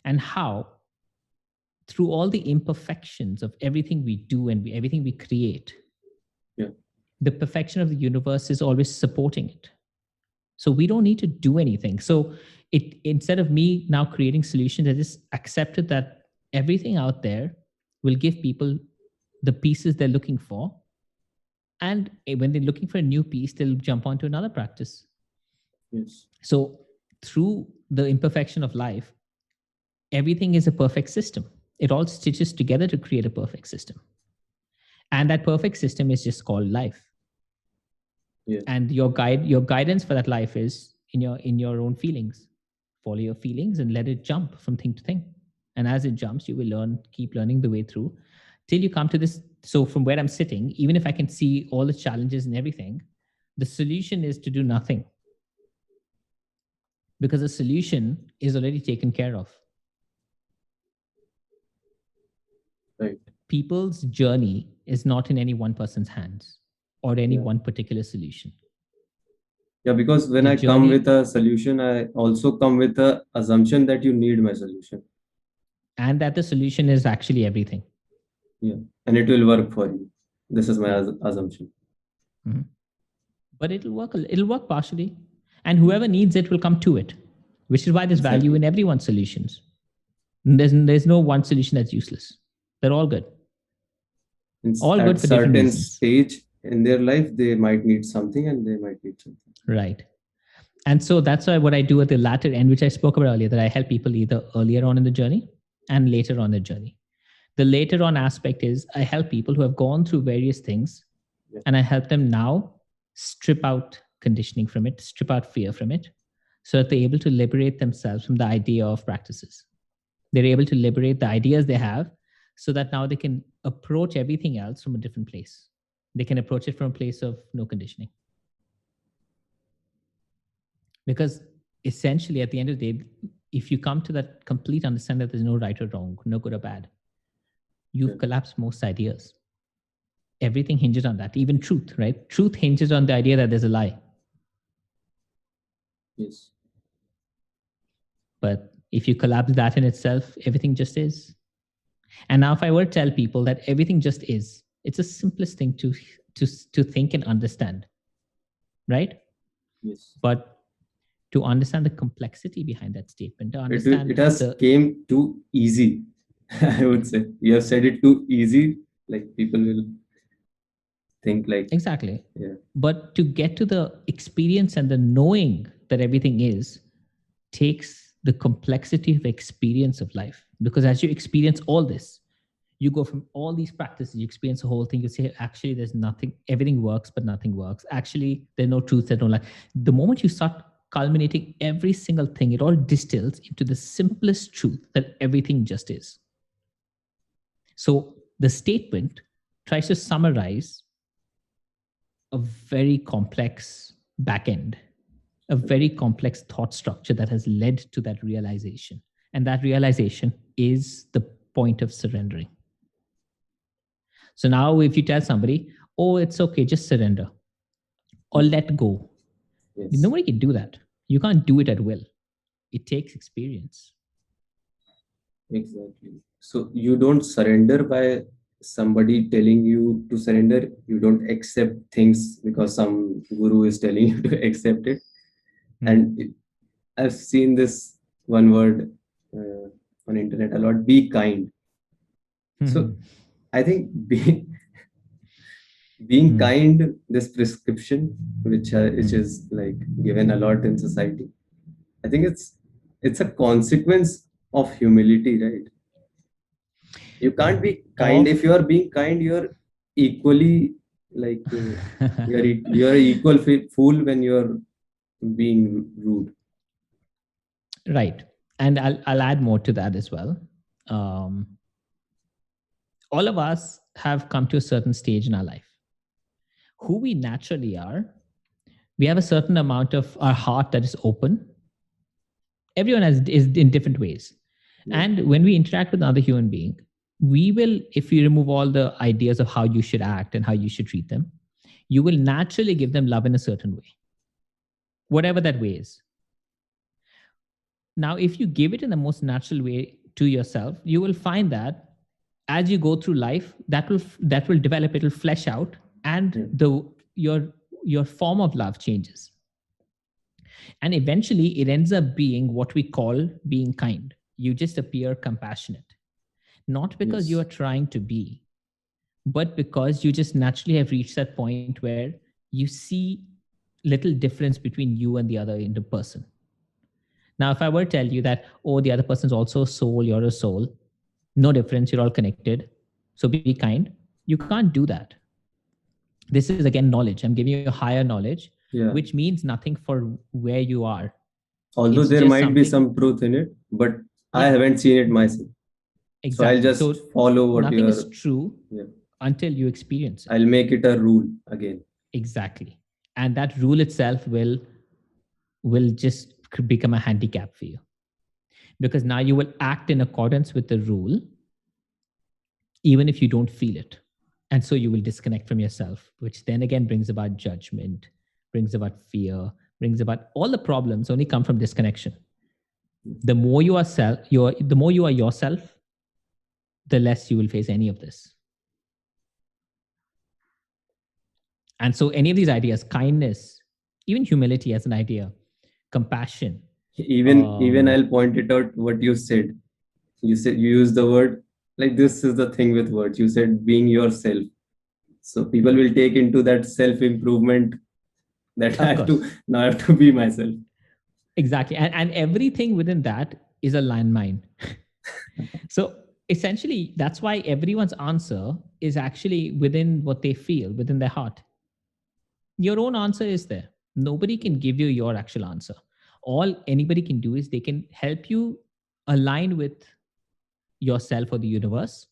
and how through all the imperfections of everything we do and everything we create, the perfection of the universe is always supporting it. So we don't need to do anything. So instead of me now creating solutions, I just accepted that everything out there will give people the pieces they're looking for. And when they're looking for a new piece, they'll jump onto another practice. Yes. So through the imperfection of life, everything is a perfect system. It all stitches together to create a perfect system. And that perfect system is just called life. Yeah. And your guidance for that life is in your own feelings. Follow your feelings and let it jump from thing to thing. And as it jumps, you will keep learning the way through till you come to this. So from where I'm sitting, even if I can see all the challenges and everything, the solution is to do nothing. Because the solution is already taken care of. Right. People's journey is not in any one person's hands or any one particular solution. Yeah, because when I come with a solution, I also come with the assumption that you need my solution. And that the solution is actually everything. Yeah, and it will work for you. This is my assumption. Mm-hmm. But it'll work partially. And whoever needs it will come to it, which is why there's value in everyone's solutions. There's no one solution that's useless. They're all good. All good for different reasons. At certain stage in their life, they might need something and they might need something. Right. And so that's why what I do at the latter end, which I spoke about earlier, that I help people either earlier on in the journey and later on in the journey. The later on aspect is I help people who have gone through various things, and I help them now strip out conditioning from it, strip out fear from it, so that they're able to liberate themselves from the idea of practices. They're able to liberate the ideas they have, so that now they can approach everything else from a different place. They can approach it from a place of no conditioning. Because essentially, at the end of the day, if you come to that complete understanding that there's no right or wrong, no good or bad, you've collapsed most ideas. Everything hinges on that, even truth, right? Truth hinges on the idea that there's a lie. Yes. But if you collapse that in itself, everything just is. And now if I were to tell people that everything just is, it's the simplest thing to think and understand, right? Yes. But to understand the complexity behind that statement, to understand it has came too easy. I would say you have said it too easy. Like people will think like exactly. Yeah. But to get to the experience and the knowing that everything is takes the complexity of experience of life. Because as you experience all this, you go from all these practices, you experience the whole thing, you say, actually, there's nothing, everything works, but nothing works. Actually, there's no truth, there's no lie. The moment you start culminating every single thing, it all distills into the simplest truth that everything just is. So the statement tries to summarize a very complex back end, a very complex thought structure that has led to that realization. And that realization is the point of surrendering. So now if you tell somebody, oh, it's okay, just surrender or let go. Yes. Nobody can do that. You can't do it at will. It takes experience. Exactly. So you don't surrender by somebody telling you to surrender. You don't accept things because some guru is telling you to accept it. And I've seen this one word on internet a lot: be kind. So I think being kind, this prescription which is like given a lot in society, I think it's a consequence of humility, right? You can't be kind. If you are being kind, you're equally like you're equal fool when you're being rude. Right. And I'll add more to that as well. All of us have come to a certain stage in our life. Who we naturally are, we have a certain amount of our heart that is open. Everyone is in different ways. Yeah. And when we interact with another human being, we will, if you remove all the ideas of how you should act and how you should treat them, you will naturally give them love in a certain way, whatever that way is. Now, if you give it in the most natural way to yourself, you will find that as you go through life, that will develop, it will flesh out, and your form of love changes. And eventually it ends up being what we call being kind. You just appear compassionate, not because you are trying to be, but because you just naturally have reached that point where you see little difference between you and the other in the person. Now, if I were to tell you that, oh, the other person's also a soul, you're a soul, no difference, you're all connected, so be kind, you can't do that. This is again knowledge. I'm giving you a higher knowledge, which means nothing for where you are. Although there might be some truth in it, but I haven't seen it myself. Exactly. So I'll just follow what nothing is true until you experience it. I'll make it a rule again. Exactly. And that rule itself will just become a handicap for you. Because now you will act in accordance with the rule, even if you don't feel it. And so you will disconnect from yourself, which then again brings about judgment, brings about fear, brings about all the problems only come from disconnection. The more you are the more you are yourself, the less you will face any of this. And so any of these ideas, kindness, even humility as an idea, compassion. Even I'll point it out what you said. You used the word, like this is the thing with words. You said being yourself. So people will take into that self-improvement that I have to be myself. Exactly. And everything within that is a landmine. So essentially, that's why everyone's answer is actually within what they feel, within their heart. Your own answer is there. Nobody can give you your actual answer. All anybody can do is they can help you align with yourself or the universe.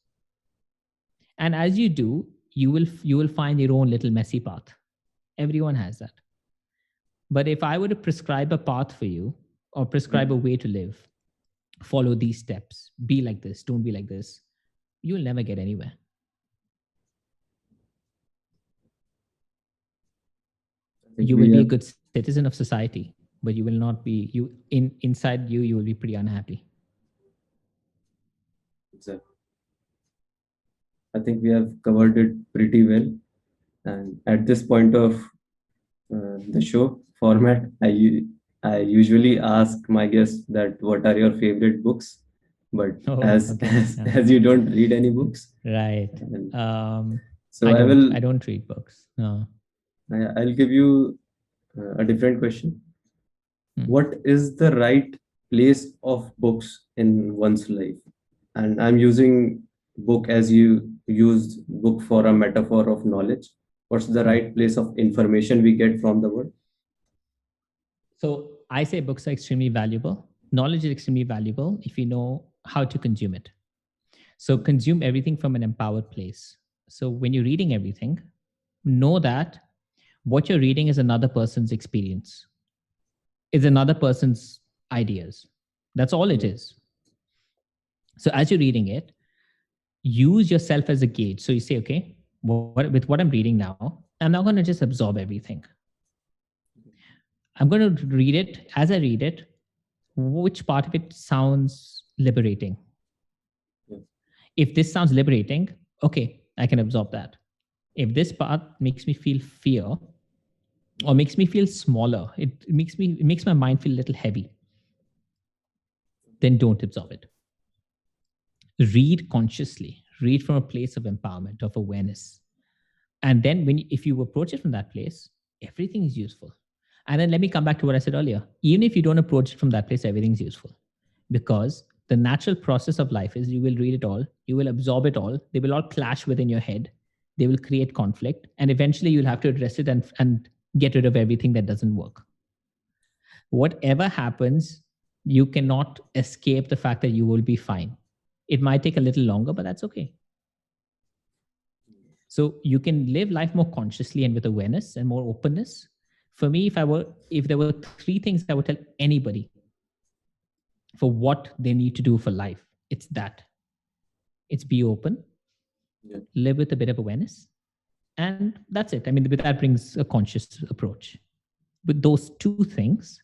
And as you do, you will find your own little messy path. Everyone has that. But if I were to prescribe a path for you or prescribe a way to live, follow these steps, be like this, don't be like this, you'll never get anywhere. You will be a good citizen of society, but you will not be inside you will be pretty unhappy. Exactly. I think we have covered it pretty well. And at this point of the show format, I usually ask my guests that what are your favorite books, but as you don't read any books, right? So I don't read books. No. I'll give you a different question. What is the right place of books in one's life? And I'm using book as you used book for a metaphor of knowledge. What's the right place of information we get from the world? So I say books are extremely valuable. Knowledge is extremely valuable if you know how to consume it. So consume everything from an empowered place. So when you're reading everything, know that what you're reading is another person's experience, is another person's ideas. That's all it is. So as you're reading it, use yourself as a gauge. So you say, okay, with what I'm reading now, I'm not going to just absorb everything. I'm going to read it. As I read it, which part of it sounds liberating? If this sounds liberating, okay, I can absorb that. If this part makes me feel fear or makes me feel smaller, it makes my mind feel a little heavy, then don't absorb it. Read consciously. Read from a place of empowerment, of awareness. And then if you approach it from that place, everything is useful. And then let me come back to what I said earlier. Even if you don't approach it from that place, everything's useful. Because the natural process of life is you will read it all, you will absorb it all, they will all clash within your head, they will create conflict, and eventually you'll have to address it and get rid of everything that doesn't work. Whatever happens, you cannot escape the fact that you will be fine. It might take a little longer, but that's okay. So you can live life more consciously and with awareness and more openness. For me, if there were three things I would tell anybody for what they need to do for life, it's that. It's be open, live with a bit of awareness, and that's it. I mean, that brings a conscious approach. With those two things,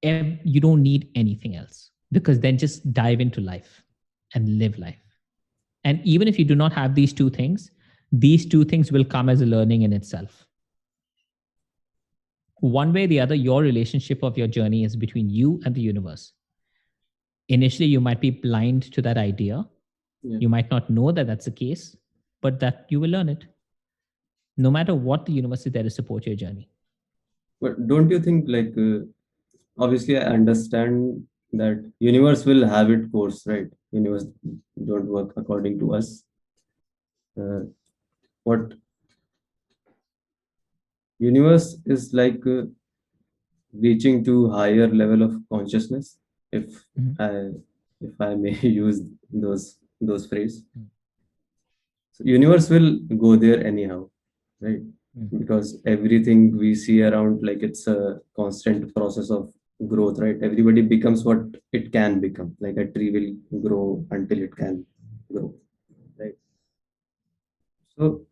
you don't need anything else, because then just dive into life and live life. And even if you do not have these two things will come as a learning in itself. One way or the other, your relationship of your journey is between you and the universe. Initially, you might be blind to that idea. Yeah. You might not know that that's the case, but that you will learn it. No matter what, the universe is there to support your journey. But don't you think, like, obviously I understand that universe will have its course, right? Universe don't work according to us. What universe is like reaching to higher level of consciousness, if I may use those phrase. So universe will go there anyhow, right? Because everything we see around, like, it's a constant process of growth, right? Everybody becomes what it can become. Like a tree will grow until it can grow, right? So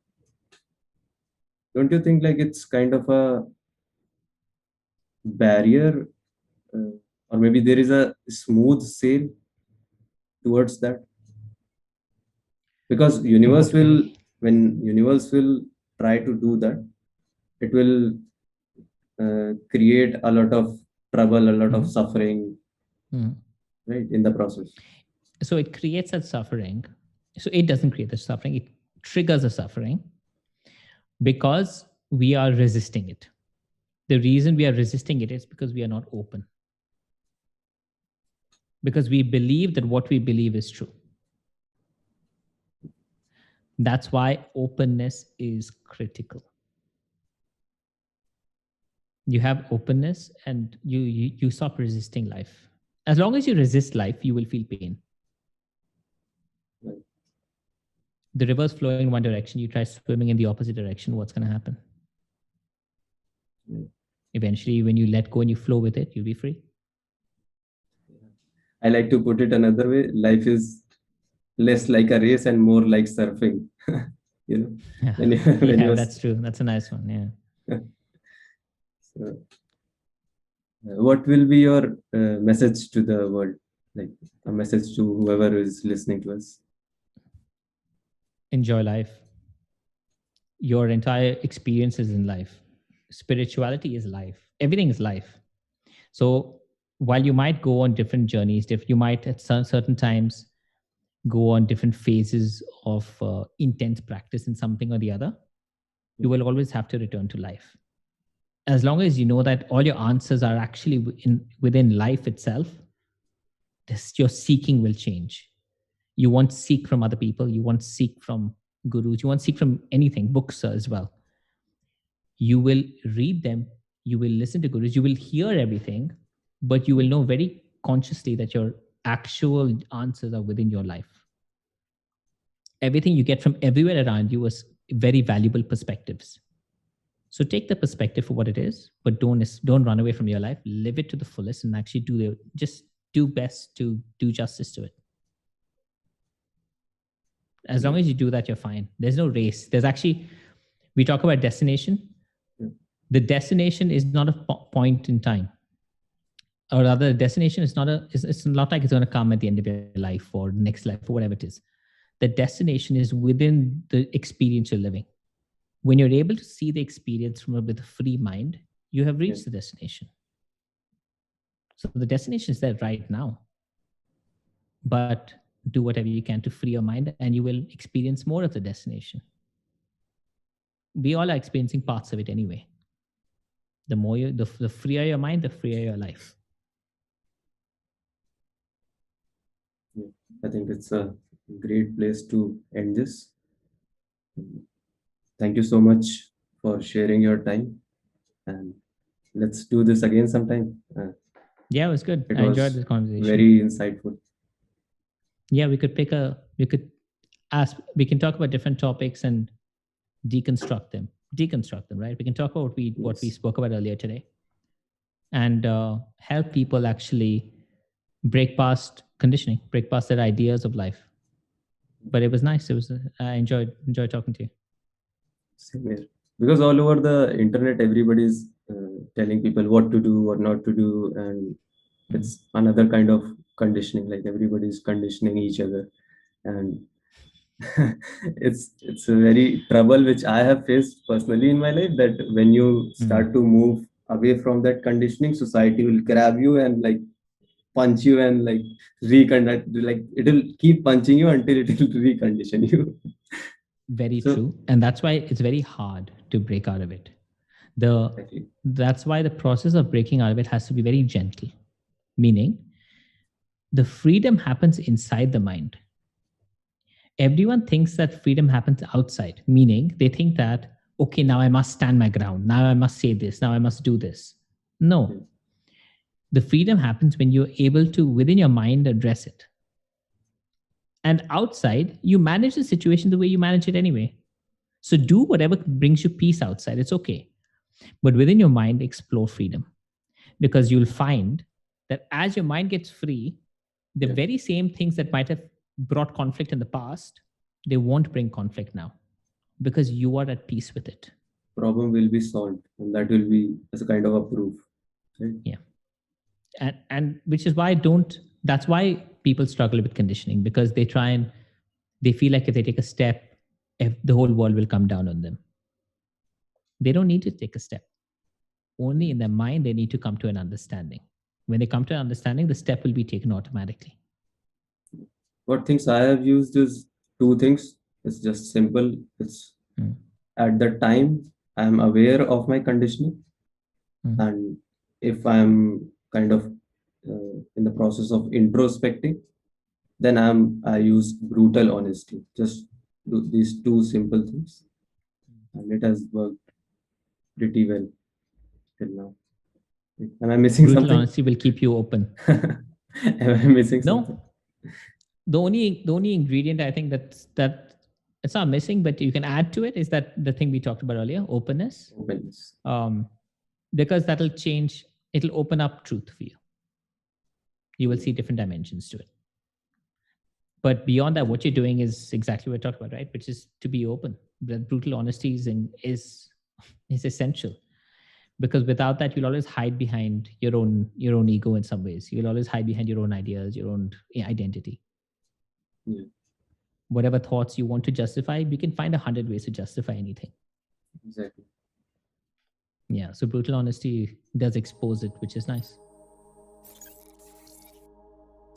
don't you think like it's kind of a barrier, or maybe there is a smooth sail towards that? Because universe will, when universe will try to do that, it will create a lot of trouble, a lot of suffering, right, in the process. So it creates that suffering. So it doesn't create the suffering, it triggers the suffering because we are resisting it. The reason we are resisting it is because we are not open. Because we believe that what we believe is true. That's why openness is critical. You have openness and you stop resisting life. As long as you resist life, you will feel pain. Right. The river's flowing in one direction, you try swimming in the opposite direction, what's going to happen? Yeah. Eventually, when you let go and you flow with it, you'll be free. I like to put it another way. Life is less like a race and more like surfing. You know, when you, when Yeah, you're that's true. That's a nice one. Yeah. so, what will be your message to the world? Like a message to whoever is listening to us. Enjoy life. Your entire experience is in life. Spirituality is life. Everything is life. So while you might go on different journeys, you might at certain times go on different phases of intense practice in something or the other, you will always have to return to life. As long as you know that all your answers are actually within life itself, your seeking will change. You won't seek from other people. You won't seek from gurus. You won't seek from anything, books as well. You will read them. You will listen to gurus. You will hear everything, but you will know very consciously that your actual answers are within your life. Everything you get from everywhere around you is very valuable perspectives. So take the perspective for what it is, but don't run away from your life. Live it to the fullest and actually just do best to do justice to it. As long as you do that, you're fine. There's no race. We talk about destination. The destination is not a point in time, or rather, destination is not it's not like it's going to come at the end of your life or next life or whatever it is. The destination is within the experience you're living. When you're able to see the experience with a free mind, you have reached the destination. So the destination is there right now. But do whatever you can to free your mind and you will experience more of the destination. We all are experiencing parts of it anyway. The freer your mind, the freer your life. I think it's a great place to end this. Thank you so much for sharing your time, and let's do this again sometime. Yeah, it was good. It I enjoyed was this conversation. very insightful. Yeah, we could we can talk about different topics and deconstruct them, right? We can talk about what we spoke about earlier today and help people actually break past conditioning, break past their ideas of life. But it was nice. I enjoyed talking to you. Same here. Because all over the internet, everybody's telling people what to do, what not to do, and it's another kind of conditioning. Like everybody's conditioning each other, and it's a very trouble which I have faced personally in my life. That when you start to move away from that conditioning, society will grab you and like punch you and like like it'll keep punching you until it will recondition you. Very true. And that's why it's very hard to break out of it. Exactly. That's why the process of breaking out of it has to be very gentle. Meaning, the freedom happens inside the mind. Everyone thinks that freedom happens outside, meaning they think that, okay, now I must stand my ground. Now I must say this. Now I must do this. No. The freedom happens when you're able to, within your mind, address it. And outside, you manage the situation the way you manage it anyway. So do whatever brings you peace outside. It's okay. But within your mind, explore freedom. Because you'll find that as your mind gets free, the very same things that might have brought conflict in the past, they won't bring conflict now. Because you are at peace with it. Problem will be solved. And that will be as a kind of a proof. Right? Yeah. And which is why that's why people struggle with conditioning, because they feel like if they take a step, the whole world will come down on them. They don't need to take a step. Only in their mind, they need to come to an understanding. When they come to an understanding, the step will be taken automatically. What things I have used is two things. It's just simple. It's at the time I am aware of my conditioning. And if I'm kind of in the process of introspecting, then I use brutal honesty. Just these two simple things, and it has worked pretty well till now. Am I missing Brutal something? honesty will keep you open. Am I missing something? No, the only ingredient I think that it's not missing, but you can add to it is that the thing we talked about earlier, openness. Openness. Because that'll change. It'll open up truth for you. You will see different dimensions to it. But beyond that, what you're doing is exactly what I talked about, right? Which is to be open. That brutal honesty is essential, because without that, you'll always hide behind your own ego in some ways. You'll always hide behind your own ideas, your own identity. Yeah. Whatever thoughts you want to justify, we can find 100 ways to justify anything. Exactly. Yeah. So brutal honesty does expose it, which is nice.